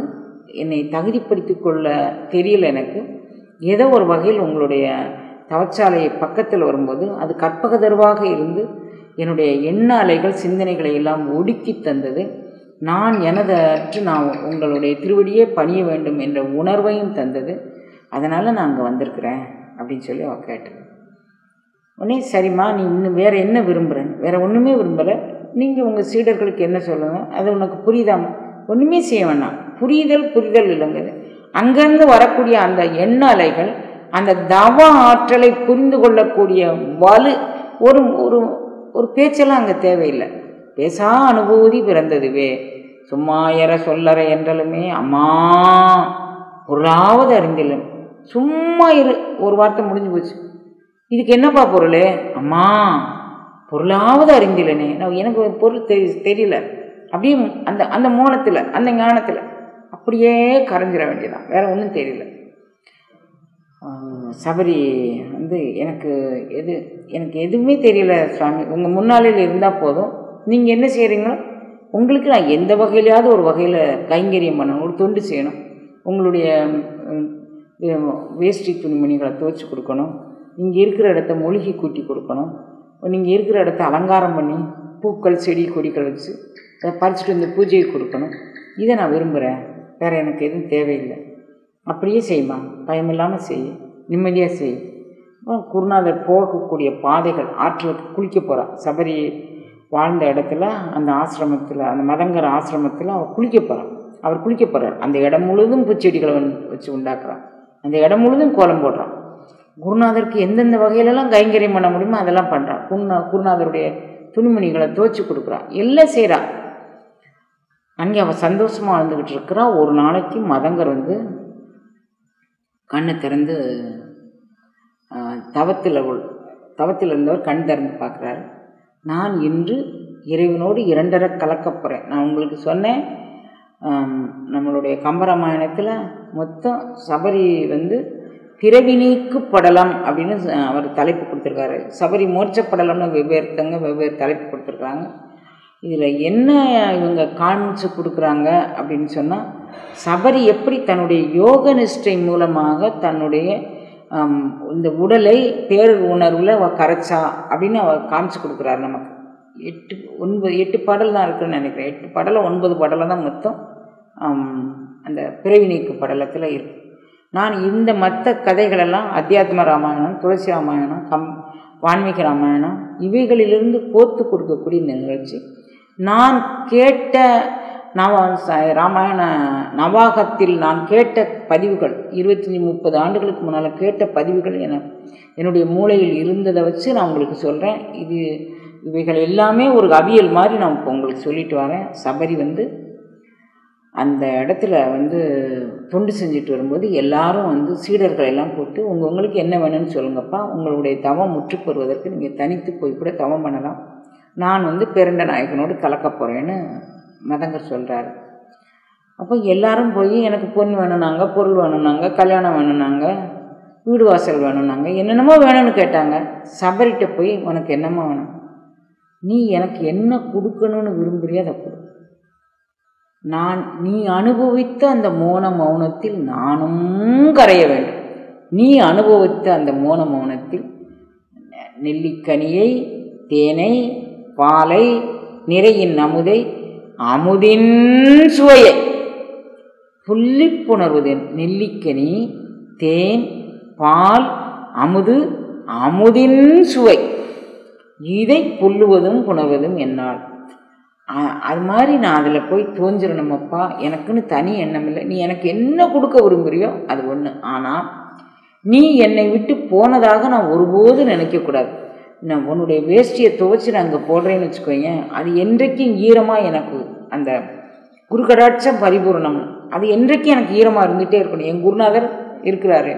என்னை தகுதிப்படுத்தி கொள்ள தெரியல எனக்கு. ஏதோ ஒரு வகையில் உங்களுடைய தவச்சாலை பக்கத்தில் வரும்போது அது கற்பகதருவாக இருந்து என்னுடைய எண்ண அலைகள் சிந்தனைகளை எல்லாம் ஒடுக்கி தந்தது. நான் எனதற்று நான் உங்களுடைய திருவடியே பணிய வேண்டும் என்ற உணர்வையும் தந்தது. அதனால் நான் அங்கே வந்திருக்கிறேன் அப்படின்னு சொல்லி அவ கேட்டேன். உடனே சரிம்மா, நீ இன்னும் வேறு என்ன விரும்புகிறேன்? வேறு ஒன்றுமே விரும்பலை, நீங்கள் உங்கள் சீடர்களுக்கு என்ன சொல்லுங்கள், அது உனக்கு புரியுதாமா? ஒன்றுமே செய்ய வேணாம். புரிதல் இல்லைங்க. அங்கேருந்து வரக்கூடிய அந்த எண்ண அலைகள், அந்த தவ ஆற்றலை புரிந்து கொள்ளக்கூடிய வலு, ஒரு ஒரு ஒரு பேச்செல்லாம் அங்கே தேவையில்லை. பேசா அனுபூதி பிறந்ததுவே சும்மாயற சொல்லற என்றாலுமே அம்மா பொருளாவது அறிந்தில்லை. சும்மா இரு, ஒரு வார்த்தை முடிஞ்சு போச்சு. இதுக்கு என்னப்பா பொருள்? அம்மா பொருளாவது அறிந்தில்லனே. நான் எனக்கு பொருள் தெரியல. அப்படியே அந்த அந்த மோனத்தில் அந்த ஞானத்தில் அப்படியே கரைஞ்சிட வேண்டியதான், வேற ஒன்றும் தெரியல. சபரி வந்து எனக்கு எதுவுமே தெரியல சுவாமி, உங்கள் முன்னாளில் இருந்தால் போதும், நீங்கள் என்ன செய்கிறீங்களோ உங்களுக்கு நான் எந்த வகையிலையாவது ஒரு வகையில் கைங்கரியம் பண்ணணும், ஒரு தொண்டு செய்யணும். உங்களுடைய வேஷ்டி துணிமணிகளை துவைச்சி கொடுக்கணும், நீங்கள் இருக்கிற இடத்த மொழிகி கூட்டி கொடுக்கணும், நீங்கள் இருக்கிற இடத்த அலங்காரம் பண்ணி பூக்கள் செடி கொடிகள் வச்சு அதை பறிச்சுட்டு வந்து பூஜையை கொடுக்கணும். இதை நான் விரும்புகிறேன், வேறு எனக்கு எதுவும் தேவையில்லை. அப்படியே செய்யுமா, பயமில்லாமல் செய், நிம்மதியாக செய். குருநாதர் போகக்கூடிய பாதைகள், ஆற்றுக்கு குளிக்க போகிறார். சபரி வாழ்ந்த இடத்துல அந்த ஆசிரமத்தில், அந்த மதங்கர ஆசிரமத்தில் அவர் குளிக்க போகிறார். அந்த இடம் முழுவதும் பூச்செடிகளை வச்சு உண்டாக்குறான், அந்த இடம் முழுவதும் கோலம் போடுறான். குருநாதருக்கு எந்தெந்த வகையிலெல்லாம் கைங்கரியம் பண்ண முடியுமோ அதெல்லாம் பண்ணுறான். குருநாதருடைய துணிமணிகளை துவைச்சி கொடுக்குறான், எல்லாம் செய்கிறான். அங்கே அவள் சந்தோஷமாக வாழ்ந்துக்கிட்டு இருக்கிறா. ஒரு நாளைக்கு மதங்கர் வந்து கண்ணை திறந்து தவத்தில் இருந்தவர் கண் திறந்து பார்க்குறாரு. நான் இன்று இறைவனோடு 2 கலக்க போகிறேன். நான் உங்களுக்கு சொன்னேன், நம்மளுடைய கம்பராமாயணத்தில் மொத்தம் சபரி வந்து பிறவி நீக்கு படலம் அப்படின்னு அவர் தலைப்பு கொடுத்துருக்காரு. சபரி மோட்சப்படலம்னு வெவ்வேறு தலைப்பு கொடுத்துருக்காங்க. இதில் என்ன இவங்க காமிச்சு கொடுக்குறாங்க அப்படின்னு சொன்னால், சபரி எப்படி தன்னுடைய யோக நிஷ்டை மூலமாக தன்னுடைய இந்த உடலை பேர் உணர்வில் கரைச்சா அப்படின்னு அவர் காமிச்சு கொடுக்குறாரு நமக்கு. 8 பாடல் தான் இருக்குன்னு நினைக்கிறேன். 8 பாடலை 9 பாடலை தான் மொத்தம் அந்த பிறவி நீக்கு படலத்தில் இருக்கு. நான் இந்த மற்ற கதைகளெல்லாம் அத்தியாத்ம ராமாயணம், துளசி ராமாயணம், வான்மீக ராமாயணம் இவைகளிலிருந்து கோர்த்து கொடுக்கக்கூடிய இந்த நிகழ்ச்சி நான் கேட்ட ராமாயண நவாகத்தில் நான் கேட்ட பதிவுகள் 25-30 ஆண்டுகளுக்கு முன்னால் கேட்ட பதிவுகள் என்னுடைய மூளையில் இருந்ததை வச்சு நான் உங்களுக்கு சொல்கிறேன். இவைகள் எல்லாமே ஒரு அவியல் மாதிரி நான் இப்போ உங்களுக்கு சொல்லிட்டு வரேன். சபரி அந்த இடத்துல தொண்டு செஞ்சுட்டு வரும்போது எல்லாரும் சீடர்கள் எல்லாம் போட்டு உங்களுக்கு என்ன வேணும்னு சொல்லுங்கப்பா, உங்களுடைய தவம் முற்று பெறுவதற்கு நீங்கள் தனித்து போய் கூட தவம் பண்ணலாம், நான் பேரண்ட நாயகனோடு கலக்க போகிறேன்னு மதங்கர் சொல்கிறாரு. அப்போ எல்லாரும் போய் எனக்கு பொண்ணு வேணும்னாங்க, பொருள் வேணும்னாங்க, கல்யாணம் வேணும்னாங்க, வீடு வாசல் வேணும்னாங்க, என்னென்னமோ வேணும்னு கேட்டாங்க. சபரிட்ட போய் உனக்கு என்னமோ வேணும், நீ எனக்கு என்ன கொடுக்கணும்னு விரும்புறியோ அதை கொடு, நீ அனுபவித்த அந்த மோன மௌனத்தில் நானும் கரைய வேண்டும். நீ அனுபவித்த அந்த மோன மௌனத்தில் நெல்லிக்கனியை, தேனை, பாலை, நிறையின் அமுதை, அமுதின் சுவையை புள்ளிப்புணர்வது. நெல்லிக்கனி, தேன், பால், அமுது, அமுதின் சுவை, இதை புல்லுவதும் புணர்வதும் என்னால். அது மாதிரி நான் அதில் போய் தோஞ்சிடணுமப்பா, எனக்குன்னு தனி எண்ணம் இல்லை. நீ எனக்கு என்ன கொடுக்க விரும்புகிறியோ அது ஒன்று. ஆனால் நீ என்னை விட்டு போனதாக நான் ஒருபோதும் நினைக்கக்கூடாது. நான் உன்னுடைய வேஷ்டியை துவைச்சி நான் அங்கே போடுறேன்னு வச்சுக்கோங்க, அது என்றைக்கும் ஈரமாக எனக்கு அந்த குருகடாட்சம் பரிபூர்ணம், அது என்றைக்கும் எனக்கு ஈரமாக இருந்துகிட்டே இருக்கணும். என் குருநாதர் இருக்கிறாரு,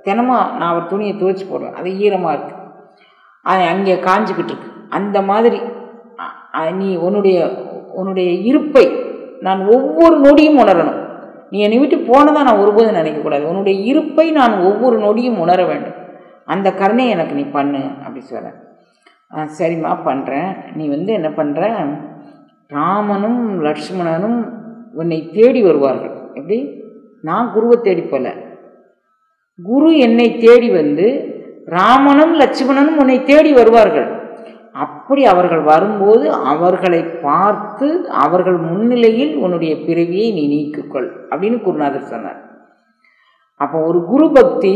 தினமும் நான் அவர் துணியை துவைச்சி போடுவேன், அது ஈரமாக இருக்குது, அது அங்கே காஞ்சிக்கிட்டு இருக்கு. அந்த மாதிரி நீ உன்னுடைய இருப்பை நான் ஒவ்வொரு நொடியும் உணரணும். நீ என்னை விட்டு போனதான் நான் ஒருபோதும் நினைக்கக்கூடாது. உன்னுடைய இருப்பை நான் ஒவ்வொரு நொடியும் உணர வேண்டும். அந்த கருணையை எனக்கு நீ பண்ணு அப்படி சொல்ல. சரிம்மா பண்ணுறேன். நீ என்ன பண்ணுற, ராமனும் லக்ஷ்மணனும் உன்னை தேடி வருவார்கள். எப்படி? நான் குருவை தேடி போல, குரு என்னை தேடி ராமனும் லட்சுமணனும் உன்னை தேடி வருவார்கள். அப்படி அவர்கள் வரும்போது அவர்களை பார்த்து அவர்கள் முன்னிலையில் உன்னுடைய பிறவியை நீ நீக்கிக்கொள் அப்படின்னு குருநாதர் சொன்னார். அப்போ ஒரு குரு பக்தி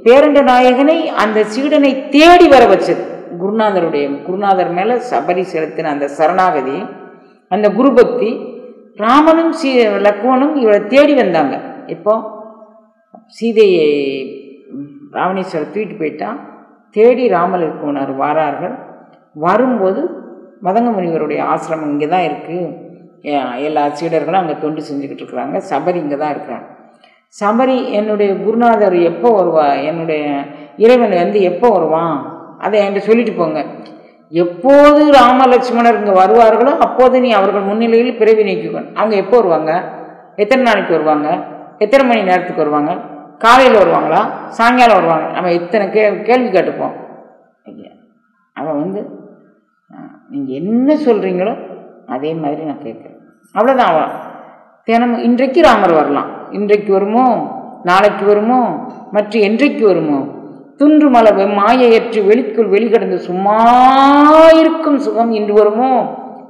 பேரண்ட நாயகனை அந்த சீடனை தேடி வர வச்சது. குருநாதர் மேல சபரி செலுத்தின அந்த சரணாகதி, அந்த குரு பக்தி, ராமனும் லக்ஷ்மணனும் இவளை தேடி வந்தாங்க. இப்போ சீதையை ராவணேஸ்வரர் தூக்கிட்டு போயிட்டான், தேடி ராமலக்ஷ்மணர் வாரார்கள். வரும்போது மதங்க முனிவருடைய ஆசிரமம் இங்கே தான் இருக்குது, எல்லா சீடர்களும் அங்கே தொண்டு செஞ்சுக்கிட்டு இருக்கிறாங்க, சபரி இங்கே தான் இருக்கிறாங்க. சபரி என்னுடைய குருநாதர் எப்போ வருவா, என்னுடைய இறைவன் எப்போ வருவான் அதை என்கிட்ட சொல்லிட்டு போங்க. எப்போது ராமலட்சுமணர் இங்கே வருவார்களோ அப்போது நீ அவர்கள் முன்னிலையில் பிறவி நீக்கிக்கணும். அவங்க எப்போ வருவாங்க, எத்தனை நாளைக்கு வருவாங்க, எத்தனை மணி நேரத்துக்கு வருவாங்க, காலையில் வருவாங்களா, சாயங்காலம் வருவாங்க, நம்ம இத்தனை கேள்வி கேட்டுப்போம். அவன் நீங்கள் என்ன சொல்கிறீங்களோ அதே மாதிரி நான் கேட்குறேன், அவ்வளோதான். அவன் தினமும் இன்றைக்கு ராமர் வரலாம், இன்றைக்கு வருமோ, நாளைக்கு வருமோ, மற்ற என்றைக்கு வருமோ, துன்று மலை மாயையற்று வெளிக்குள் வெளிக்கடந்து சும்மா இருக்கும் சுகம் இன்று வருமோ,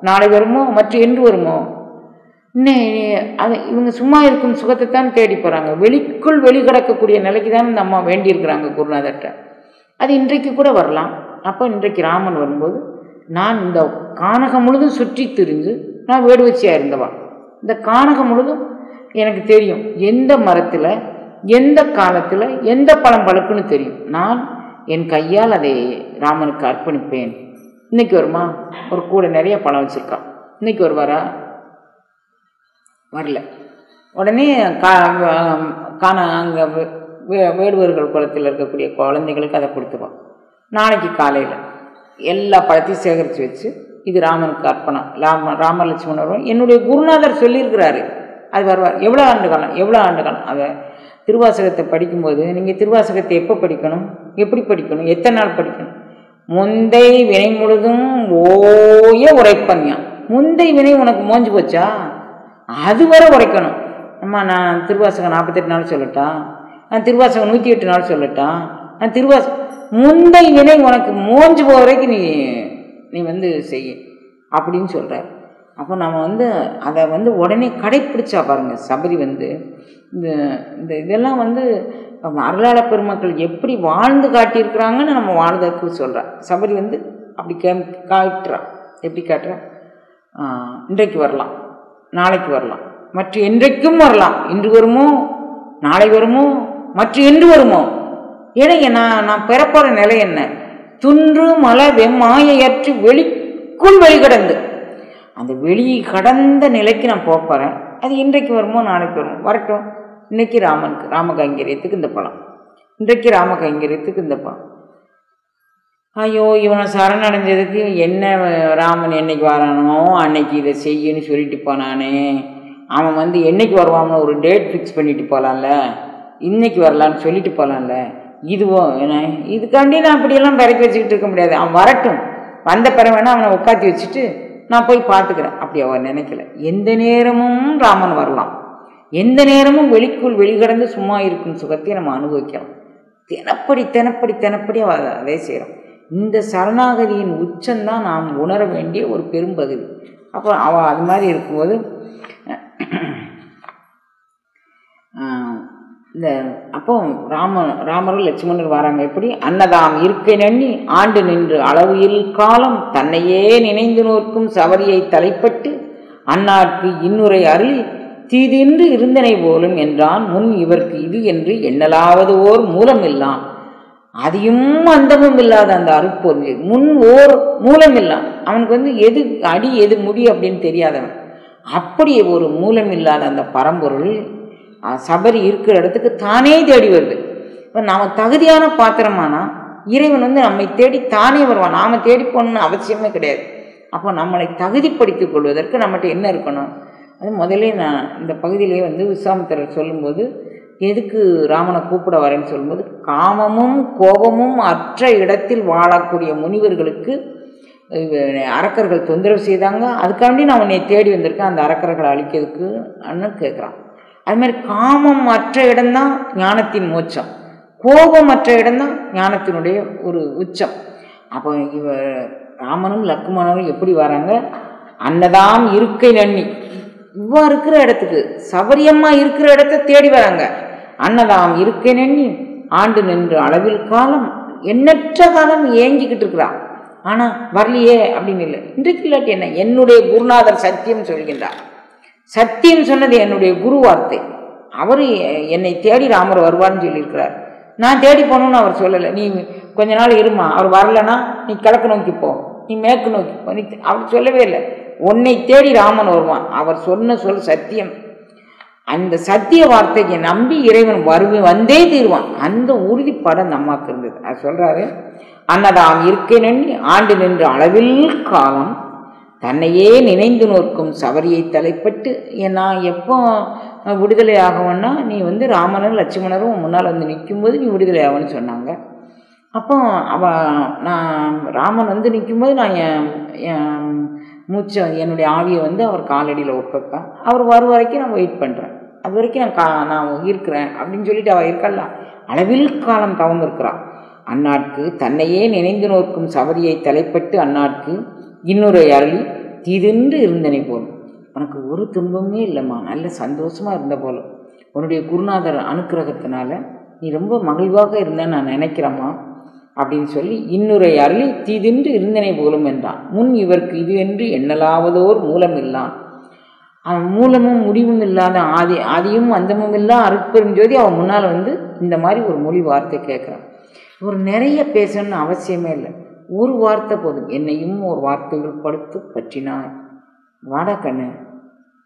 நாளை வருமோ, மற்ற என்று வருமோ. இவங்க சும்மா இருக்கும் சுகத்தை தான் தேடி போகிறாங்க. வெளிக்குள் வெளிக்கடக்கக்கூடிய நிலைக்கு தான் இந்த அம்மா வேண்டியிருக்கிறாங்க குருநாதர்கிட்ட. அது இன்றைக்கு கூட வரலாம். அப்போ இன்றைக்கு ராமன் வரும்போது நான் இந்த கானகம் முழுதும் சுற்றி திரிஞ்சு, நான் வேடுவச்சியாக இருந்தவா, இந்த கானகம் முழுதும் எனக்கு தெரியும் எந்த மரத்தில் எந்த காலத்தில் எந்த பழம் பழுக்குன்னு தெரியும். நான் என் கையால் அதை ராமனுக்கு அர்ப்பணிப்பேன். இன்னைக்கு வருமா, ஒரு கூட நிறைய பழம் வச்சுருக்கான், இன்னைக்கு வருவாரா, வரல. உடனே அங்கே வேடுவர்கள் குளத்தில் இருக்கக்கூடிய குழந்தைகளுக்கு அதை கொடுத்துருவான். நாளைக்கு காலையில் எல்லா பழத்தையும் சேகரித்து வச்சு இது ராமனுக்கு அர்ப்பணம், ராமலட்சுமணன் வருவான். என்னுடைய குருநாதர் சொல்லியிருக்கிறாரு, அது வருவார். எவ்வளோ ஆண்டு காலம் அதை திருவாசகத்தை படிக்கும்போது நீங்கள் திருவாசகத்தை எப்போ படிக்கணும், எப்படி படிக்கணும், எத்தனை நாள் படிக்கணும், முந்தை வினை முழுதும் ஓய உரைப்பன்யான். முந்தை வினை உனக்கு மோஞ்சு போச்சா, அது வரை உரைக்கணும். அம்மா நான் திருவாசகம் 48 நாள் சொல்லட்டா, நான் திருவாசகம் 108 நாள் சொல்லட்டா, நான் முந்தை வினை உனக்கு மோஞ்சு போகிற வரைக்கும் நீ வந்து செய்ய அப்படின்னு சொல்கிறார். அப்போ நம்ம அதை உடனே கடைப்பிடிச்சா பாருங்கள். சபரி இந்த இதெல்லாம் அருளாள பெருமக்கள் எப்படி வாழ்ந்து காட்டியிருக்கிறாங்கன்னு நம்ம வாழ்ந்ததுக்கு சொல்கிறார். சபரி அப்படி காட்டுறா. எப்படி காட்டுறா? இன்றைக்கு வரலாம், நாளைக்கு வரலாம், மற்ற என்றைக்கும் வரலாம். இன்று வருமோ, நாளை வருமோ, மற்ற என்று வருமோ? ஏன்னா நான் பெறப்போகிற நிலை என்ன? துன்று மலை வெம்மாயற்று வெளிக்குள் வெளிக்கடந்து, அந்த வெளி கடந்த நிலைக்கு நான் போகிறேன். அது இன்றைக்கு வருமோ, நாளைக்கு வருமோ, வரட்டும். இன்றைக்கி ராமகைங்கரியத்துக்கு இந்த பழம், இன்றைக்கு ராமகைங்கரியத்துக்கு இந்த பழம். ஐயோ இவனை சரணடைஞ்சதுக்கு என்ன ராமன் என்னைக்கு வரானோ அன்னைக்கு இதை செய்யன்னு சொல்லிட்டு போனானே, அவன் என்னைக்கு வருவான்னு ஒரு டேட் ஃபிக்ஸ் பண்ணிட்டு போகலான்ல, இன்னைக்கு வரலான்னு சொல்லிட்டு போகலான்ல. இதுவும் இதுக்காண்டி நான் அப்படியெல்லாம் பிறக்கி வச்சுக்கிட்டு இருக்க முடியாது. அவன் வரட்டும், வந்த பிற வேணா அவனை உட்காத்தி வச்சுட்டு நான் போய் பார்த்துக்கிறேன். அப்படி அவன் நினைக்கல. எந்த நேரமும் ராமன் வரலாம், எந்த நேரமும் வெளிக்குள் வெளிக்கடந்து சும்மா இருக்கும் சுகத்தை நம்ம அனுபவிக்கலாம். தினப்படி அதே செய்கிறோம். இந்த சரணாகதியின் உச்சம்தான் நாம் உணர வேண்டிய ஒரு பெரும்பகுதி. அப்போ அவள் அது மாதிரி இருக்கும்போது அப்போ ராமரும் லட்சுமணர் வராங்க. எப்படி? அன்னதாம் இருக்கை நன்னி ஆண்டு நின்று அளவில் காலம் தன்னையே நினைந்து நோக்கும் சவரியை தலைப்பட்டு அன்னார்க்கு இன்னுரை அருளி தீதின்று இருந்தனை போலும் என்றான். முன் இவர்க்கு இது என்று எண்ணலாவது ஓர் மூலம் இல்லாம், அதையும் அந்தமும் இல்லாத அந்த அருட்பொருள் முன் ஓர் மூலம் இல்லாம். அவனுக்கு எது அடி எது முடி அப்படின்னு தெரியாதவன். அப்படி ஒரு மூலம் இல்லாத அந்த பரம்பொருள் சபரி இருக்கிற இடத்துக்கு தானே தேடி வருது. இப்போ நாம் தகுதியான பாத்திரமானா இறைவன் நம்மை தேடி தானே வருவான். நாம் தேடி போகணுன்னு அவசியமே கிடையாது. அப்போ நம்மளை தகுதிப்படுத்திக் கொள்வதற்கு நம்மகிட்ட என்ன இருக்கணும்? அது முதலே நான் இந்த பகுதியிலே விஸ்வாமித்திரர் சொல்லும்போது எதுக்கு ராமனை கூப்பிட வரேன்னு சொல்லும்போது, காமமும் கோபமும் அற்ற இடத்தில் வாழக்கூடிய முனிவர்களுக்கு அரக்கர்கள் தொந்தரவு செய்தாங்க, அதுக்காண்டி நான் உன்னை தேடி வந்திருக்கேன் அந்த அரக்கர்களை அழிக்கிறதுக்கு அன்னு கேட்குறான். அதுமாதிரி காமம் அற்ற இடம்தான் ஞானத்தின் மோட்சம், கோபம் அற்ற இடம்தான் ஞானத்தினுடைய ஒரு உச்சம். அப்போ ராமனும் லக்குமணனும் எப்படி வராங்க? அன்னதாம் இருக்கை நன்னி, இவ்வா இருக்கிற இடத்துக்கு சபரியம்மா இருக்கிற இடத்த தேடி வராங்க. அன்னதாம் இருக்கை நன்னி ஆண்டு நின்று அளவில் காலம், எண்ணற்ற காலம் ஏங்கிக்கிட்டு இருக்கிறான். ஆனால் வரலையே அப்படின்னு இல்லை. இன்றைக்கு இல்லாட்டி என்ன? என்னுடைய குருநாதர் சத்தியம் சொல்கின்றார். சத்தியம் சொன்னது என்னுடைய குரு வார்த்தை. அவர் என்னை தேடி ராமர் வருவார்னு சொல்லியிருக்கிறார். நான் தேடி போகணுன்னு அவர் சொல்லலை. நீ கொஞ்ச நாள் இருமா, அவர் வரலன்னா நீ கிழக்கு நோக்கி போ, நீ மேற்கு நோக்கி போ, நீ அவர் சொல்லவே இல்லை. உன்னை தேடி ராமன் வருவான். அவர் சொன்ன சொல் சத்தியம். அந்த சத்திய வார்த்தையை நம்பி இறைவன் வந்தே தீருவான். அந்த உறுதிப்பாடு அந்த அம்மாவுக்கு இருந்தது. அது சொல்றாரு, அன்னதாம் இருக்கை நன்னி ஆண்டு நின்று அளவில் காலம் தன்னையே நினைந்து நோக்கும் சவரியை தலைப்பட்டு, நான் எப்போ விடுதலை ஆகணும்னா நீ ராமனும் லட்சுமணரும் முன்னால் நிற்கும்போது நீ விடுதலை ஆகணும்னு சொன்னாங்க. அப்போ நான் ராமன் நிற்கும்போது நான் என் மூச்சை என்னுடைய ஆவியை அவர் காலடியில் ஒப்பேன். அவர் வரும் வரைக்கும் நான் வெயிட் பண்ணுறேன், அது வரைக்கும் நான் இருக்கிறேன் அப்படின்னு சொல்லிட்டு அவள் இருக்கல. அளவில் காலம் தவங்கிருக்கிறான். அந்நாட்கு தன்னையே நினைந்து நோக்கும் சவரியை தலைப்பட்டு அந்நாட்கு இன்னொரு அருளி தீதென்று இருந்தனை போலும். உனக்கு ஒரு துன்பமே இல்லைம்மா, நல்ல சந்தோஷமாக இருந்த போலும். உன்னுடைய குருநாதர் அனுக்கிரகத்தினால நீ ரொம்ப மகிழ்வாக இருந்தேன்னு நான் நினைக்கிறேம்மா அப்படின்னு சொல்லி இன்னொரு அருளி தீதென்று இருந்தனை போலும் என்றான். முன் இவருக்கு இது என்று எண்ணலாவதோர் மூலம் இல்லான். அவன் மூலமும் முடிவும் இல்லாத ஆதியும் அந்தமும் இல்லா அருட்பெருஞ்சோதி அவன் முன்னால் இந்த மாதிரி ஒரு மொழி வார்த்தை கேட்குறான். ஒரு நிறைய பேசணும்னு அவசியமே இல்லை, ஒரு வார்த்தை போதும். என்னையும் ஒரு வார்த்தைகள் படுத்து பற்றினாய், வாடா கண்ணு,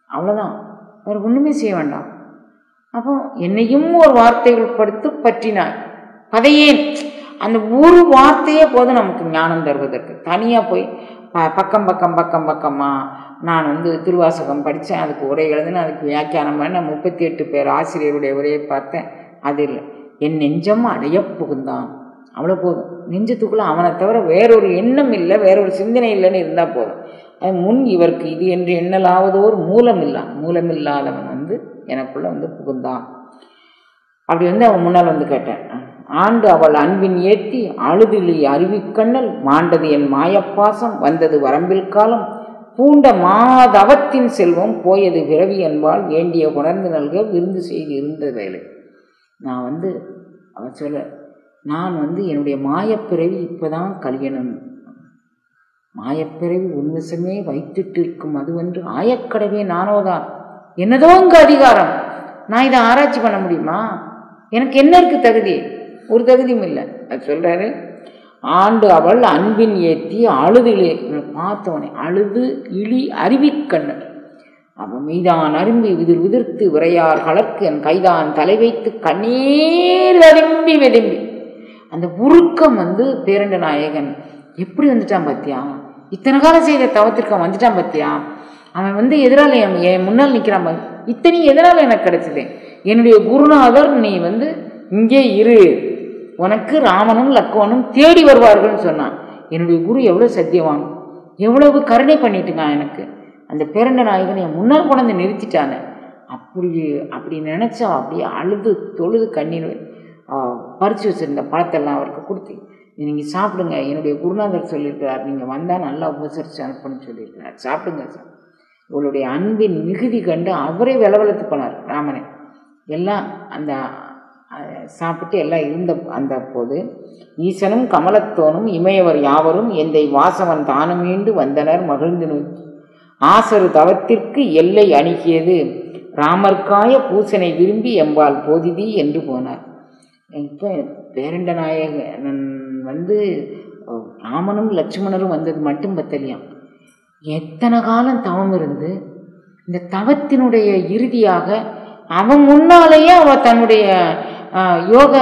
அவ்வளோதான், வேறு ஒன்றுமே செய்ய வேண்டாம். அப்போ என்னையும் ஒரு வார்த்தைகள் படுத்து பற்றினாய், அதையேன் அந்த ஒரு வார்த்தையே போதும் நமக்கு ஞானம் தருவதற்கு. தனியாக போய் பக்கமாக நான் திருவாசகம் படித்தேன், அதுக்கு உரை எழுதுன்னு அதுக்கு வியாக்கியானம் பண்ண 38 பேர் ஆசிரியருடைய உரையை பார்த்தேன். அது இல்லை, என் நெஞ்சம் அடைய புகுந்தான், அவ்வளோ போதும். நெஞ்சத்துக்குள்ளே அவனை தவிர வேறொரு எண்ணம் இல்லை, வேறொரு சிந்தனை இல்லைன்னு இருந்தால் போதும். முன் இவருக்கு இது என்று எண்ணலாவதோர் மூலமில்லாதவன் எனக்குள்ள புகுந்தான். அப்படி அவன் முன்னால் கேட்டேன். ஆண்டு அவள் அன்பின் ஏத்தி அழுதிலி அருவிக்கண்ணல் மாண்டது என் மாயப்பாசம் வந்தது வரம்பில் காலம் பூண்ட மாதவத்தின் செல்வம் போயது பிறவி என்பால் வேண்டிய உணர்ந்து நல்க விருந்து செய்து இருந்த வேலை. நான் அவன் சொல்ல, நான் என்னுடைய மாயப்பிறவி இப்போதான் கல்யாணம், மாயப்பிறவி உன்வசமே வைத்துட்டு இருக்கும் அது ஆயக்கடவே நானோதான், என்னதோ உங்க அதிகாரம், நான் இதை ஆராய்ச்சி பண்ண முடியுமா? எனக்கு என்ன இருக்கு தகுதி? ஒரு தகுதியும் இல்லை. அது சொல்றாரு, ஆண்டு அவள் அன்பின் ஏத்தி அழுதிலே பார்த்தவனே அழுது இழி அருவிக்கண்ணன் அவன் மீதான் அரும்பி உதிர்த்து விரையார் கலர்க்கு என் கைதான் தலை வைத்து கண்ணீர் அரும்பி வெதும்பி. அந்த உருக்கம் பேரண்ட நாயகன் எப்படி வந்துட்டான் பத்தியா? இத்தனை காலம் செய்த தவத்திற்கு அவன் வந்துட்டான் பத்தியா? அவன் எதிரால என் முன்னால் நிற்கிறான். இத்தனை எதனால எனக்கு கிடைச்சது? என்னுடைய குருநாதர் நீ இங்கே இரு, உனக்கு ராமனும் லக்வனும் தேடி வருவார்கள்னு சொன்னான். என்னுடைய குரு எவ்வளோ சத்தியவான், எவ்வளவு கருணை பண்ணிட்டுங்க எனக்கு. அந்த பேரண்ட நாயகன் என் முன்னால் கொண்டு நிறுத்திட்டானே. அப்படி நினச்சா அப்படியே அழுது தொழுது கண்ணீர் பறித்து வச்சுருந்த பழத்தெல்லாம் அவருக்கு கொடுத்து, நீங்கள் சாப்பிடுங்க, என்னுடைய குருநாதர் சொல்லியிருக்கிறார், நீங்கள் வந்தால் நல்லா உபசரித்து அனுப்புன்னு சொல்லியிருக்கிறார், சாப்பிடுங்க சார். இவளுடைய அன்பின் மிகுதி கண்டு அவரே விளவெழுத்து போனார் ராமனை. எல்லாம் அந்த சாப்பிட்டு எல்லாம் இருந்த அந்த போது ஈசனும் கமலத்தோனும் இமையவர் யாவரும் எந்தை வாசவன் தானும் மீண்டு வந்தனர் மகிழ்ந்து நோக்கி ஆசரு தவத்திற்கு எல்லை அணுகியது ராமர்காய பூசனை விரும்பி எம்பால் போதிதி என்று போனார். இப்போ பேரண்ட நாயகன் ராமனும் லட்சுமணரும் வந்தது மட்டும் பத்தலையாம். எத்தனை காலம் தவம் இருந்து இந்த தவத்தினுடைய இறுதியாக அவன் முன்னாலேயே அவள் தன்னுடைய யோக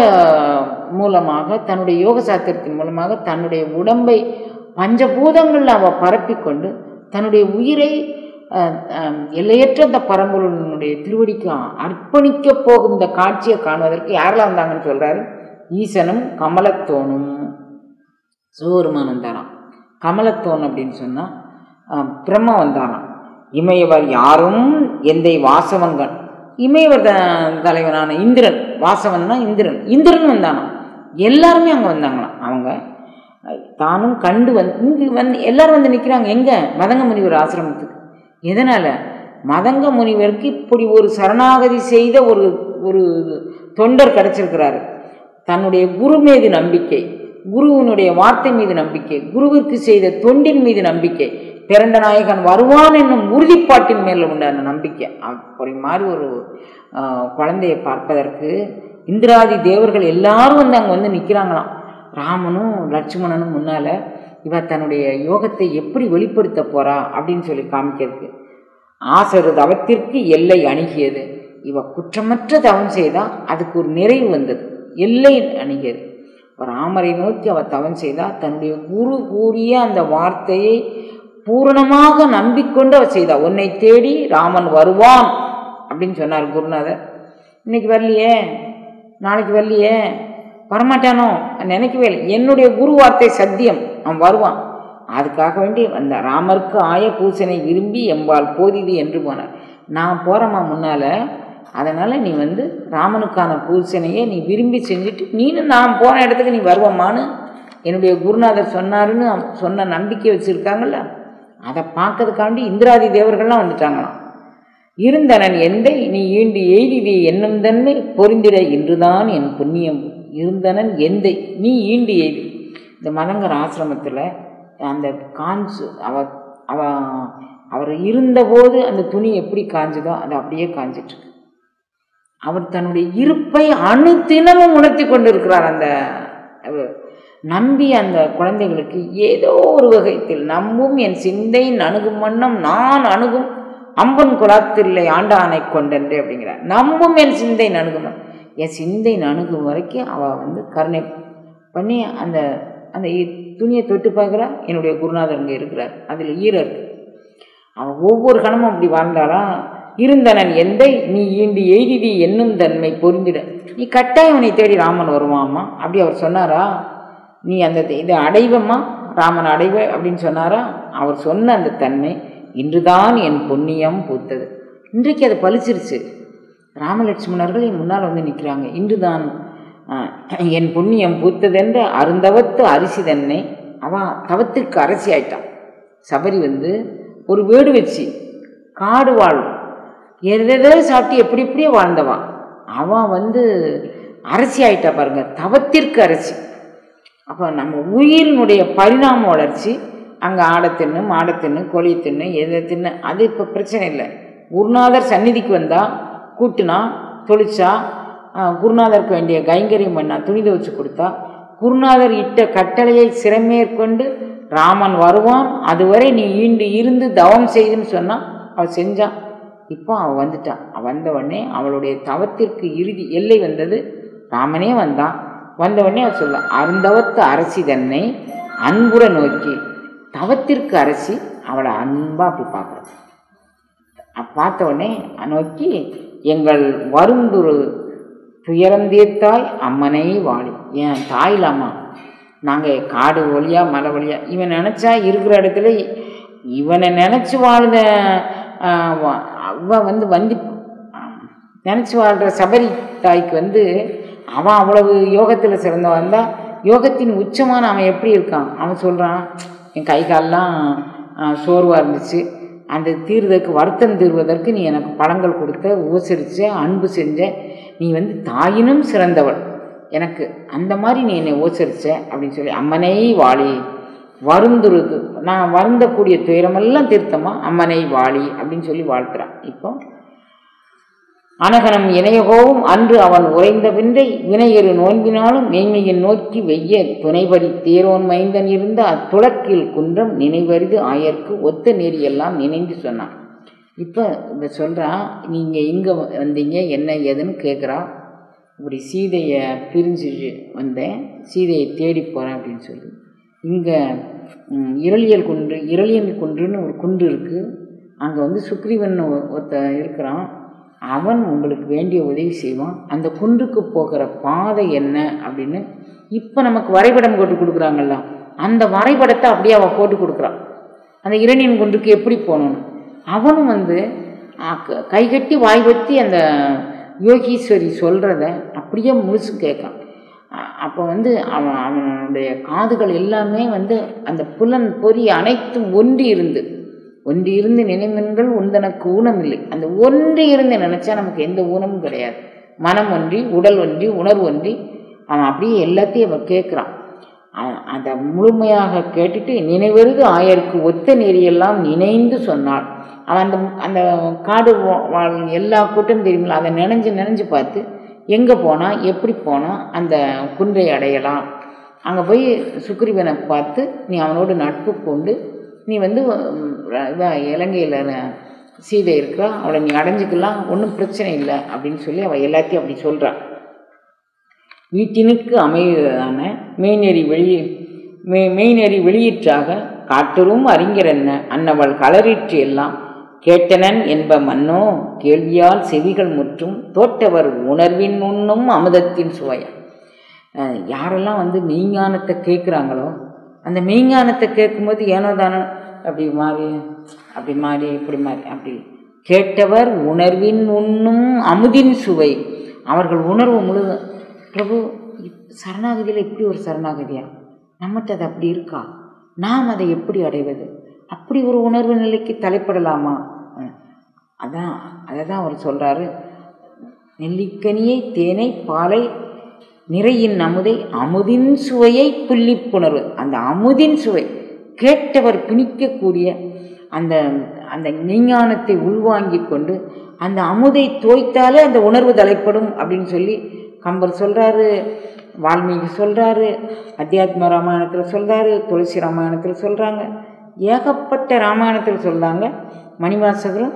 மூலமாக, தன்னுடைய யோக சாஸ்திரத்தின் மூலமாக தன்னுடைய உடம்பை பஞ்சபூதங்களில் அவள் பரப்பிக்கொண்டு தன்னுடைய உயிரை எல்லையற்ற அந்த பரம்பொருளினுடைய திருவடிக்கு அர்ப்பணிக்க போகும் இந்த காட்சியை காணுவதற்கு யாரெல்லாம் வந்தாங்கன்னு சொல்றாரு. ஈசனும் கமலத்தோனும் சிவபெருமான் வந்தாராம். கமலத்தோன் அப்படின்னு சொன்னால் பிரம்மா வந்தாராம். இமையவர் யாரும் எந்தை வாசவன்கள், இமையவர் தலைவனான இந்திரன், வாசவன்னா இந்திரன் வந்தானாம். எல்லாருமே அங்கே வந்தாங்களாம். அவங்க தானும் கண்டு இங்கே எல்லாரும் நிற்கிறாங்க. எங்கே? மதங்க முனிவர் ஆசிரமத்துக்கு. எதனால்? மதங்க முனிவருக்கு இப்படி ஒரு சரணாகதி செய்த ஒரு தொண்டர் கிடைச்சிருக்கிறாரு. தன்னுடைய குரு மீது நம்பிக்கை, குருவினுடைய வார்த்தை மீது நம்பிக்கை, குருவிற்கு செய்த தொண்டின் மீது நம்பிக்கை, பேரண்ட நாயகன் வருவான் என்னும் உறுதிப்பாட்டின் மேல உண்டான நம்பிக்கை. அப்படி மாதிரி ஒரு குழந்தையை பார்ப்பதற்கு இந்திராதி தேவர்கள் எல்லாரும் அங்கே நிற்கிறாங்களாம். ராமனும் லட்சுமணனும் முன்னால் இவ தன்னுடைய யோகத்தை எப்படி வெளிப்படுத்த போறா அப்படின்னு சொல்லி காமிக்கிறதுக்கு. ஆசரு தவத்திற்கு எல்லை அணுகியது. இவ குற்றமற்ற தவம் செய்தா அதுக்கு ஒரு நிறைவு வந்தது, எல்லை அணுகியது. ராமரை நோக்கி அவ தவம் செய்தா தன்னுடைய குரு கூறிய அந்த வார்த்தையை பூரணமாக நம்பிக்கொண்டு அவ செய்தா. உன்னை தேடி ராமன் வருவான் அப்படின்னு சொன்னார் குருநாதர். இன்னைக்கு வரலையே, நாளைக்கு வரலையே, வரமாட்டானோ நினைக்கவே இல்லை. என்னுடைய குரு வார்த்தை சத்தியம், அவன் வருவான். அதுக்காக வேண்டி அந்த ராமருக்கு ஆய பூசனை விரும்பி எம்பால் போதிது என்று போனார். நான் போகிறேம்மா முன்னால், அதனால் நீ ராமனுக்கான பூசனையை நீ விரும்பி செஞ்சுட்டு நீனும் நான் போன இடத்துக்கு நீ வருவம்மான்னு என்னுடைய குருநாதர் சொன்னாருன்னு சொன்ன நம்பிக்கை வச்சுருக்காங்கல்ல, அதை பார்க்கறதுக்காண்டி இந்திராதி தேவர்கள்லாம் வந்துட்டாங்களாம். இருந்தனன் எந்தை நீ ஈண்டு எய்திவி என்னும் தன்மை பொருந்திட இன்றுதான் என் புண்ணியம். இருந்தனன் எந்தை நீ ஈண்டு எய்தி. இந்த மதங்கர் ஆசிரமத்தில் அந்த காஞ்சு அவர் இருந்தபோது அந்த துணி எப்படி காஞ்சுதோ அது அப்படியே காஞ்சிட்டு. அவர் தன்னுடைய இருப்பை அணு தினமும் உணர்த்தி கொண்டிருக்கிறார். அந்த நம்பி அந்த குழந்தைகளுக்கு ஏதோ ஒரு வகைத்தில் நம்பும் என் சிந்தை அணுகும் வண்ணம் நான் அணுகும் அம்பன் குலாத்தில்லை ஆண்டானை கொண்டன்றே அப்படிங்கிறார். நம்பும் என் சிந்தை அணுகும், என் சிந்தை அணுகும் வரைக்கும் அவள் கருணை பண்ணி அந்த அந்த துணியை தொட்டு பார்க்குறா. என்னுடைய குருநாதர் இங்கே இருக்கிறார், அதில் ஈரம் இருக்கு. அவன் ஒவ்வொரு கணமும் அப்படி வாழ்ந்தாரா. இருந்தனன் எந்தை நீ ஈண்டு எய்திவி என்னும் தன்மை பொருந்திட. நீ கட்டாயம் உன்னை தேடி ராமன் வருவாம்மா அப்படி அவர் சொன்னாரா. நீ அந்த இதை அடைவம்மா, ராமன் அடைவ அப்படின்னு சொன்னாரா? அவர் சொன்ன அந்த தன்மை இன்றுதான் என் புண்ணியம் பூத்தது. இன்றைக்கு அது பலிச்சிருச்சு. ராமலட்சுமணர்கள் என் முன்னால் வந்து நிற்கிறாங்க. இன்றுதான் என் புண்ணியம் பூத்ததென்ற அருந்தவத்து அரிசி தன்னை அவன் தவத்திற்கு அரசி ஆயிட்டான். சபரி வந்து ஒரு வீடு வச்சு காடு வாழும் எதோ சாப்பிட்டு எப்படி எப்படியோ வாழ்ந்தவான். அவன் வந்து அரசி ஆயிட்டா பாருங்க, தவத்திற்கு அரசி. அப்போ நம்ம உயிரினுடைய பரிணாம வளர்ச்சி அங்கே ஆடை தின்னு மாடை தின்னு கோழி தின்னு எதை தின்னு அது இப்போ பிரச்சனை இல்லை. குருநாதர் சந்நிதிக்கு வந்தால் கூட்டுனா தொழிச்சா, குருநாதருக்கு வேண்டிய கைங்கரியம் பண்ணா, துணி துவச்சு கொடுத்தா, குருநாதர் இட்ட கட்டளையை சிறமேற்கொண்டு ராமன் வருவான், அதுவரை நீ ஈண்டு இருந்து தவம் செய்துன்னு சொன்னால் அவள் செஞ்சான். இப்போ அவள் வந்துட்டான். வந்த உடனே அவளுடைய தவத்திற்கு இறுதி எல்லை வந்தது. ராமனே வந்தான். வந்த உடனே அவள் சொல்ல அருந்தவத்து அரசி தன்னை அன்புற நோக்கி, தவத்திற்கு அரசி அவளை அன்பா அப்படி பார்க்குறான். பார்த்த உடனே நோக்கி, எங்கள் வருந்துரு துயரம் தீர்த்தாய் அம்மனை வாழி. ஏன் தாயிலாமா, நாங்கள் காடு வழியா மலை வழியா இவன் நினச்சா இருக்கிற இடத்துல இவனை நினச்சி வாழ்ந்த அவன் வந்து நினச்சி வாழ்கிற சபரி தாய்க்கு வந்து அவன் அவ்வளவு யோகத்தில் சிறந்தவன் வந்தால் யோகத்தின் உச்சமான அவன் எப்படி இருக்கான்? அவன் சொல்கிறான், என் கை காலெலாம் சோர்வாக இருந்துச்சு, அந்த தீர்வதற்கு வருத்தம் தீர்வதற்கு நீ எனக்கு பழங்கள் கொடுத்த, உபசரித்த, அன்பு செஞ்ச, நீ வந்து தாயினும் சிறந்தவள் எனக்கு, அந்த மாதிரி நீ என்னை உபசரித்த அப்படின்னு சொல்லி அம்மனை வாழி வருந்துருது, நான் வருந்தக்கூடிய துயரமெல்லாம் தீர்த்தமா அம்மனை வாழி அப்படின்னு சொல்லி வாழ்த்துறான். இப்போ அனகனம் இணையகோவும் அன்று அவன் உறைந்த பின்றை வினையரு நோன்பினாலும் மெய்மையின் நோக்கி வெய்ய துணைபடி தேரோன் மைந்தன் இருந்த அத்துளக்கில் குன்றம் நினைவறிது ஆயர்க்கு ஒத்த நெறியெல்லாம் நினைந்து சொன்னான். இப்போ இவ சொல்கிறா, நீங்கள் இங்கே வந்தீங்க என்ன ஏதுன்னு கேட்குறா. இப்படி சீதையை பிரிஞ்சு வந்தேன், சீதையை தேடி போகிறேன் அப்படின்னு சொல்லி. இங்கே இரளியல் குன்றுன்னு ஒரு குன்று இருக்குது. அங்கே வந்து சுக்ரீவன் ஒருத்தன் இருக்கிறான். அவன் உங்களுக்கு வேண்டிய உதவி செய்வான். அந்த குன்றுக்கு போகிற பாதை என்ன அப்படின்னு இப்போ நமக்கு வரைபடம் போட்டு கொடுக்குறாங்கல்ல, அந்த வரைபடத்தை அப்படியே அவன் போட்டு கொடுக்குறான். அந்த இரணியன் குன்றுக்கு எப்படி போகணுன்னு அவனும் வந்து கைகட்டி வாய் வத்தி அந்த யோகீஸ்வரி சொல்கிறத அப்படியே முழுசு கேட்கான். அப்போ வந்து அவனுடைய காதுகள் எல்லாமே வந்து அந்த புலன் பொறி அனைத்தும் ஒன்றி இருந்து நினைமென்கள் உந்தனக்கு ஊனம் இல்லை. அந்த ஒன்றி இருந்து நினச்சா நமக்கு எந்த ஊனமும் கிடையாது. மனம் ஒன்றி, உடல் ஒன்றி, உணர்வு ஒன்றி அவன் அப்படியே எல்லாத்தையும் அவன் கேட்குறான். அதை முழுமையாக கேட்டுட்டு நினைவருது ஆயருக்கு ஒத்த நெறியெல்லாம் நினைந்து சொன்னாள். அவன் அந்த காடு எல்லா கூட்டம் தெரியுமில்ல, அதை நினைஞ்சு பார்த்து எங்கே போனால் எப்படி போனால் அந்த குன்றை அடையலாம், அங்கே போய் சுக்ரீவனை பார்த்து நீ அவனோடு நட்பு கொண்டு நீ வந்து இலங்கையில் சீதை இருக்கிறா, அவளை நீ அடைஞ்சிக்கலாம், ஒன்றும் பிரச்சனை இல்லை அப்படின்னு சொல்லி அவள் எல்லாத்தையும் அப்படி சொல்கிறாள். வீட்டினுக்கு அமைவதான மெய்நெறி வெளியிற்றாக காட்டரும் அறிஞர் என்ன அன்னவள் களறிற்று எல்லாம் கேட்டனன் என்ப மன்னோ கேள்வியால் செவிகள் முற்றும் தோற்றவர் உணர்வின் உண்ணும் அமுதத்தின் சுவைய. யாரெல்லாம் வந்து மெய்ஞானத்தை கேட்குறாங்களோ அந்த மெய்ஞானத்தை கேட்கும்போது ஏனோ தானோ அப்படி மாறி அப்படி கேட்டவர் உணர்வின் உண்ணும் அமுதின் சுவை. அவர்கள் உணர்வு முழு பிரபு சரணாகதியில் இப்படி ஒரு சரணாகதியா, நம்மகிட்ட அது அப்படி இருக்கா, நாம் அதை எப்படி அடைவது, அப்படி ஒரு உணர்வு நிலைக்கு தலைப்படலாமா? அதை தான் அவர் சொல்கிறாரு, நெல்லிக்கனியை தேனை பாலை நிறையின் அமுதை அமுதின் சுவையை புள்ளிப்புணர்வு. அந்த அமுதின் சுவை கேட்டவர் பிணிக்கக்கூடிய அந்த அந்த விஞ்ஞானத்தை உள்வாங்கி கொண்டு அந்த அமுதை தோய்த்தாலே அந்த உணர்வு தலைப்படும் அப்படின்னு சொல்லி கம்பர் சொல்கிறாரு, வால்மீகி சொல்கிறாரு, அத்தியாத்ம ராமாயணத்தில் சொல்கிறாரு, துளசி ராமாயணத்தில் சொல்கிறாங்க, ஏகப்பட்ட ராமாயணத்தில் சொல்கிறாங்க. மணிவாசகரும்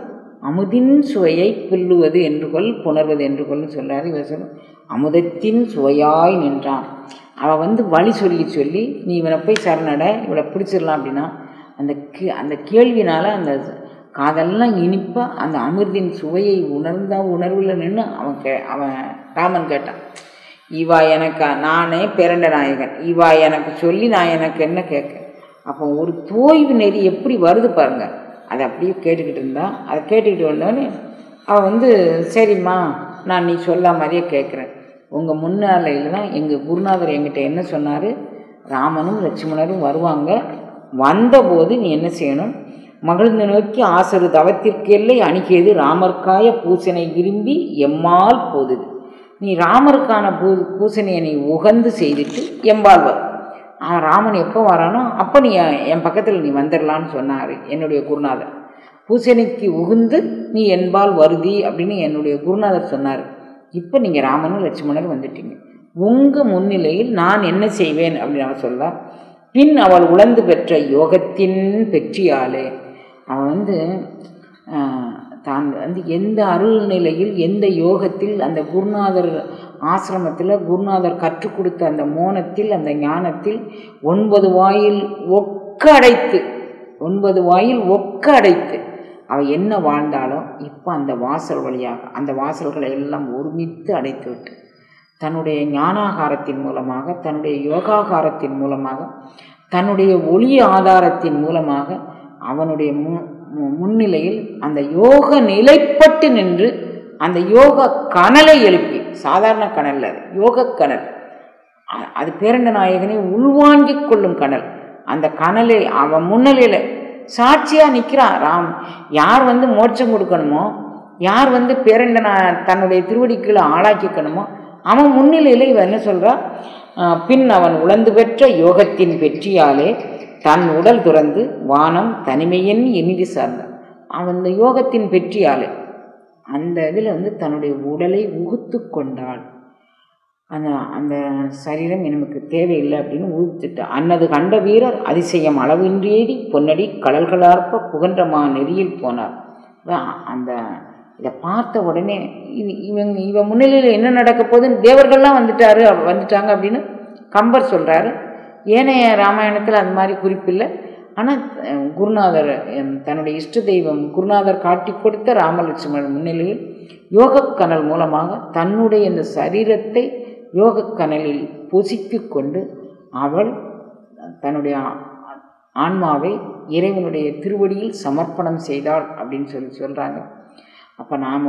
அமுதின் சுவையை புல்லுவது என்று கொள் புணர்வது என்று கொள்னு சொல்கிறாரு. இவர் சொல்ல அமுதத்தின் சுவையாய் நின்றான். அவள் வந்து வழி சொல்லி நீ இவனை போய் சரணடை, இவளை பிடிச்சிடலாம் அப்படின்னா அந்த கேள்வினால் அந்த காதெல்லாம் இனிப்பாக அந்த அமிர்தின் சுவையை உணர்வில் நின்று அவன் ராமன் கேட்டான், இவா எனக்கு நானே பிறண்ட நாயகன், இவா எனக்கு சொல்லி நான் எனக்கு என்ன கேட்க, அப்போ ஒரு தோய்வு நெறி எப்படி வருது பாருங்க. அதை அப்படியே கேட்டுக்கிட்டு இருந்தா, அதை கேட்டுக்கிட்டு வந்தோடனே அவள் சரிம்மா நான் நீ சொல்ல மாதிரியே கேட்குறேன். உங்கள் முன்னாலையில் தான் எங்கள் குருநாதர் என்கிட்ட என்ன சொன்னார், ராமனும் லட்சுமணரும் வருவாங்க, வந்தபோது நீ என்ன செய்யணும், மகிழ்ந்து நோக்கி ஆசரு தவத்திற்கெல்லை அணுகியது ராமர்க்காய பூசனை விரும்பி எம்மால் போதுது. நீ ராமருக்கான பூசனையை நீ உகந்து செய்துட்டு எம்பால் வரும். அவன் ராமன் எப்போ வரானோ அப்போ நீ என் பக்கத்தில் நீ வந்துடலான்னு சொன்னார் என்னுடைய குருநாதர். பூசனைக்கு உகுந்து நீ என்பால் வருதி அப்படின்னு என்னுடைய குருநாதர் சொன்னார். இப்போ நீங்கள் ராமனும் லட்சுமணரும் வந்துட்டீங்க, உங்கள் முன்னிலையில் நான் என்ன செய்வேன் அப்படின்னு அவன் சொல்ல, பின் அவள் உழந்து பெற்ற யோகத்தின் பெற்றியாலே அவன் தான் எந்த அருள் நிலையில் எந்த யோகத்தில் அந்த குருநாதர் ஆசிரமத்தில் குருநாதர் கற்றுக் கொடுத்த அந்த மோனத்தில் அந்த ஞானத்தில் 9 வாயில் ஒக்க அடைத்து அவள் என்ன வாழ்ந்தாலோ இப்போ அந்த வாசல் வழியாக அந்த வாசல்களை எல்லாம் ஒருமித்து அடைத்து விட்டு தன்னுடைய ஞானாகாரத்தின் மூலமாக, தன்னுடைய யோகாகாரத்தின் மூலமாக, தன்னுடைய ஒளி ஆதாரத்தின் மூலமாக அவனுடைய முன்னிலையில் அந்த யோக நிலைப்பட்டு நின்று அந்த யோக கனலை எழுப்பி, சாதாரண கனல் அது, யோக கனல், அது பேரண்ட நாயகனை உள்வாங்கிக் கொள்ளும் கனல். அந்த கனலை அவன் முன்னிலையில் சாட்சியாக நிற்கிறான். ராம் யார் மோட்சம் கொடுக்கணுமோ, யார் பேரண்ட தன்னுடைய திருவடிக்குள்ள ஆளாக்கிக்கணுமோ அவன் முன்னிலையில் இவன் என்ன சொல்கிறான், பின் அவன் உழந்து பெற்ற யோகத்தின் வெற்றியாலே தன் உடல் துறந்து வானம் தனிமையன் இனிதி சார்ந்தான். அவன் இந்த யோகத்தின் வெற்றியாலே அந்த இதில் தன்னுடைய உடலை உகுத்து கொண்டாள். அந்த சரீரம் எனக்கு தேவையில்லை அப்படின்னு ஊத்துட்டா. அன்னது கண்ட வீரர் அதிசயம் அளவின்றேறி பொன்னடி கடல்களார்ப்ப புகன்றமா நெறியில் போனார். அந்த இதை பார்த்த உடனே இவன் முன்னிலையில் என்ன நடக்க போகுதுன்னு தேவர்கள்லாம் வந்துட்டாங்க அப்படின்னு கம்பர் சொல்கிறாரு. ஏனைய ராமாயணத்தில் அந்த மாதிரி குறிப்பில்லை. ஆனால் குருநாதர் தன்னுடைய இஷ்ட தெய்வம் குருநாதர் காட்டி கொடுத்த ராமலட்சுமணன் முன்னிலையில் யோகக்கனல் மூலமாக தன்னுடைய இந்த சரீரத்தை யோகக்கனலில் பொசித்து கொண்டு அவள் தன்னுடைய ஆன்மாவை இறைவனுடைய திருவடியில் சமர்ப்பணம் செய்தாள் அப்படின்னு சொல்கிறாங்க. அப்போ நாம்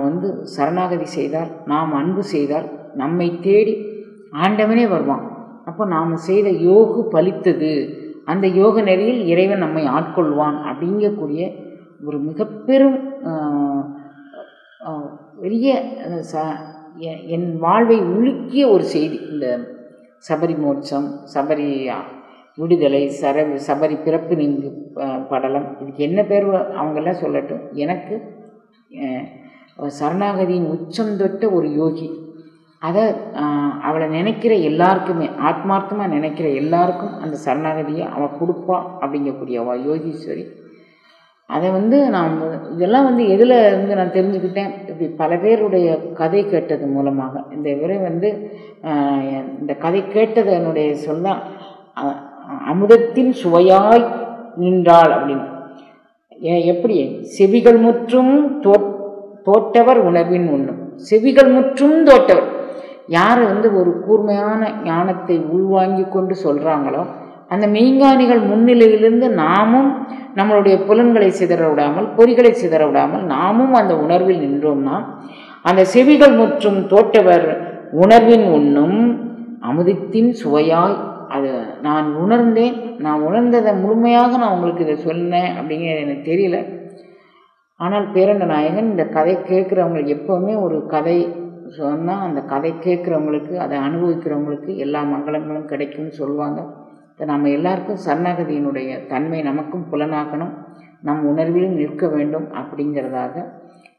சரணாகதி செய்தால், நாம் அன்பு செய்தால் நம்மை தேடி ஆண்டவனே வருவான். அப்போ நாம் செய்த யோகு பலித்தது, அந்த யோக நெறியில் இறைவன் நம்மை ஆட்கொள்வான் அப்படிங்கக்கூடிய ஒரு மிக பெரும் பெரிய என் வாழ்வை உலுக்கிய ஒரு செய்தி. இந்த சபரி மோட்சம், சபரி விடுதலை, சபரி பிறப்பு நீங்கு படலம், இதுக்கு என்ன பேர் அவங்கெல்லாம் சொல்லட்டும், எனக்கு சரணாகதியின் உச்சம் தொட்ட ஒரு யோகி. அதை அவளை நினைக்கிற எல்லாருக்குமே, ஆத்மார்த்தமாக நினைக்கிற எல்லாருக்கும் அந்த சரணாகதியை அவள் கொடுப்பா அப்படிங்கக்கூடிய அவள் யோகீஸ்வரி. அதை நான் இதெல்லாம் எதில் இருந்து நான் தெரிஞ்சுக்கிட்டேன், இப்படி பல பேருடைய கதை கேட்டது மூலமாக. இந்த இவரை இந்த கதை கேட்டது என்னுடைய சொல்ல அமுதத்தின் சுவையாய் நின்றாள் அப்படின்னு. எப்படி செவிகள் முற்றும் தோற்றவர் உணர்வின் உண்ணும், செவிகள் முற்றும் தோற்றவர் யார் ஒரு கூர்மையான ஞானத்தை உள்வாங்கி கொண்டு சொல்கிறாங்களோ அந்த மெய்ஞானிகள் முன்னிலையிலிருந்து நாமும் நம்மளுடைய புலன்களை சிதற விடாமல், பொறிகளை சிதற விடாமல் நாமும் அந்த உணர்வில் நின்றோம்னா அந்த செவிகள் முற்றும் தோற்றவர் உணர்வின் உண்ணும் அமுதத்தின் சுவையாய். அது நான் உணர்ந்தேன், நான் உணர்ந்ததை முழுமையாக நான் உங்களுக்கு இதை சொன்னேன் அப்படிங்கிறது எனக்கு தெரியல. ஆனால் பேரண்ட நாயகன் இந்த கதை கேட்குறவங்களுக்கு எப்போவுமே ஒரு கதை சொன்னால் அந்த கதை கேட்குறவங்களுக்கு, அதை அனுபவிக்கிறவங்களுக்கு எல்லா மங்களங்களும் கிடைக்கும்னு சொல்லுவாங்க. இதை நம்ம எல்லாருக்கும் சரணாகதியினுடைய தன்மை நமக்கும் புலனாகணும், நம் உணர்விலும் நிற்க வேண்டும் அப்படிங்கிறதாக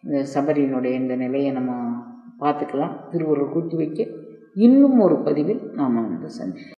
இந்த சபரியினுடைய இந்த நிலையை நம்ம பார்த்துக்கலாம். திருவள்ளுவர் கூட்டி வைக்க இன்னும் ஒரு பதிவில் நாம் சந்திப்போம்.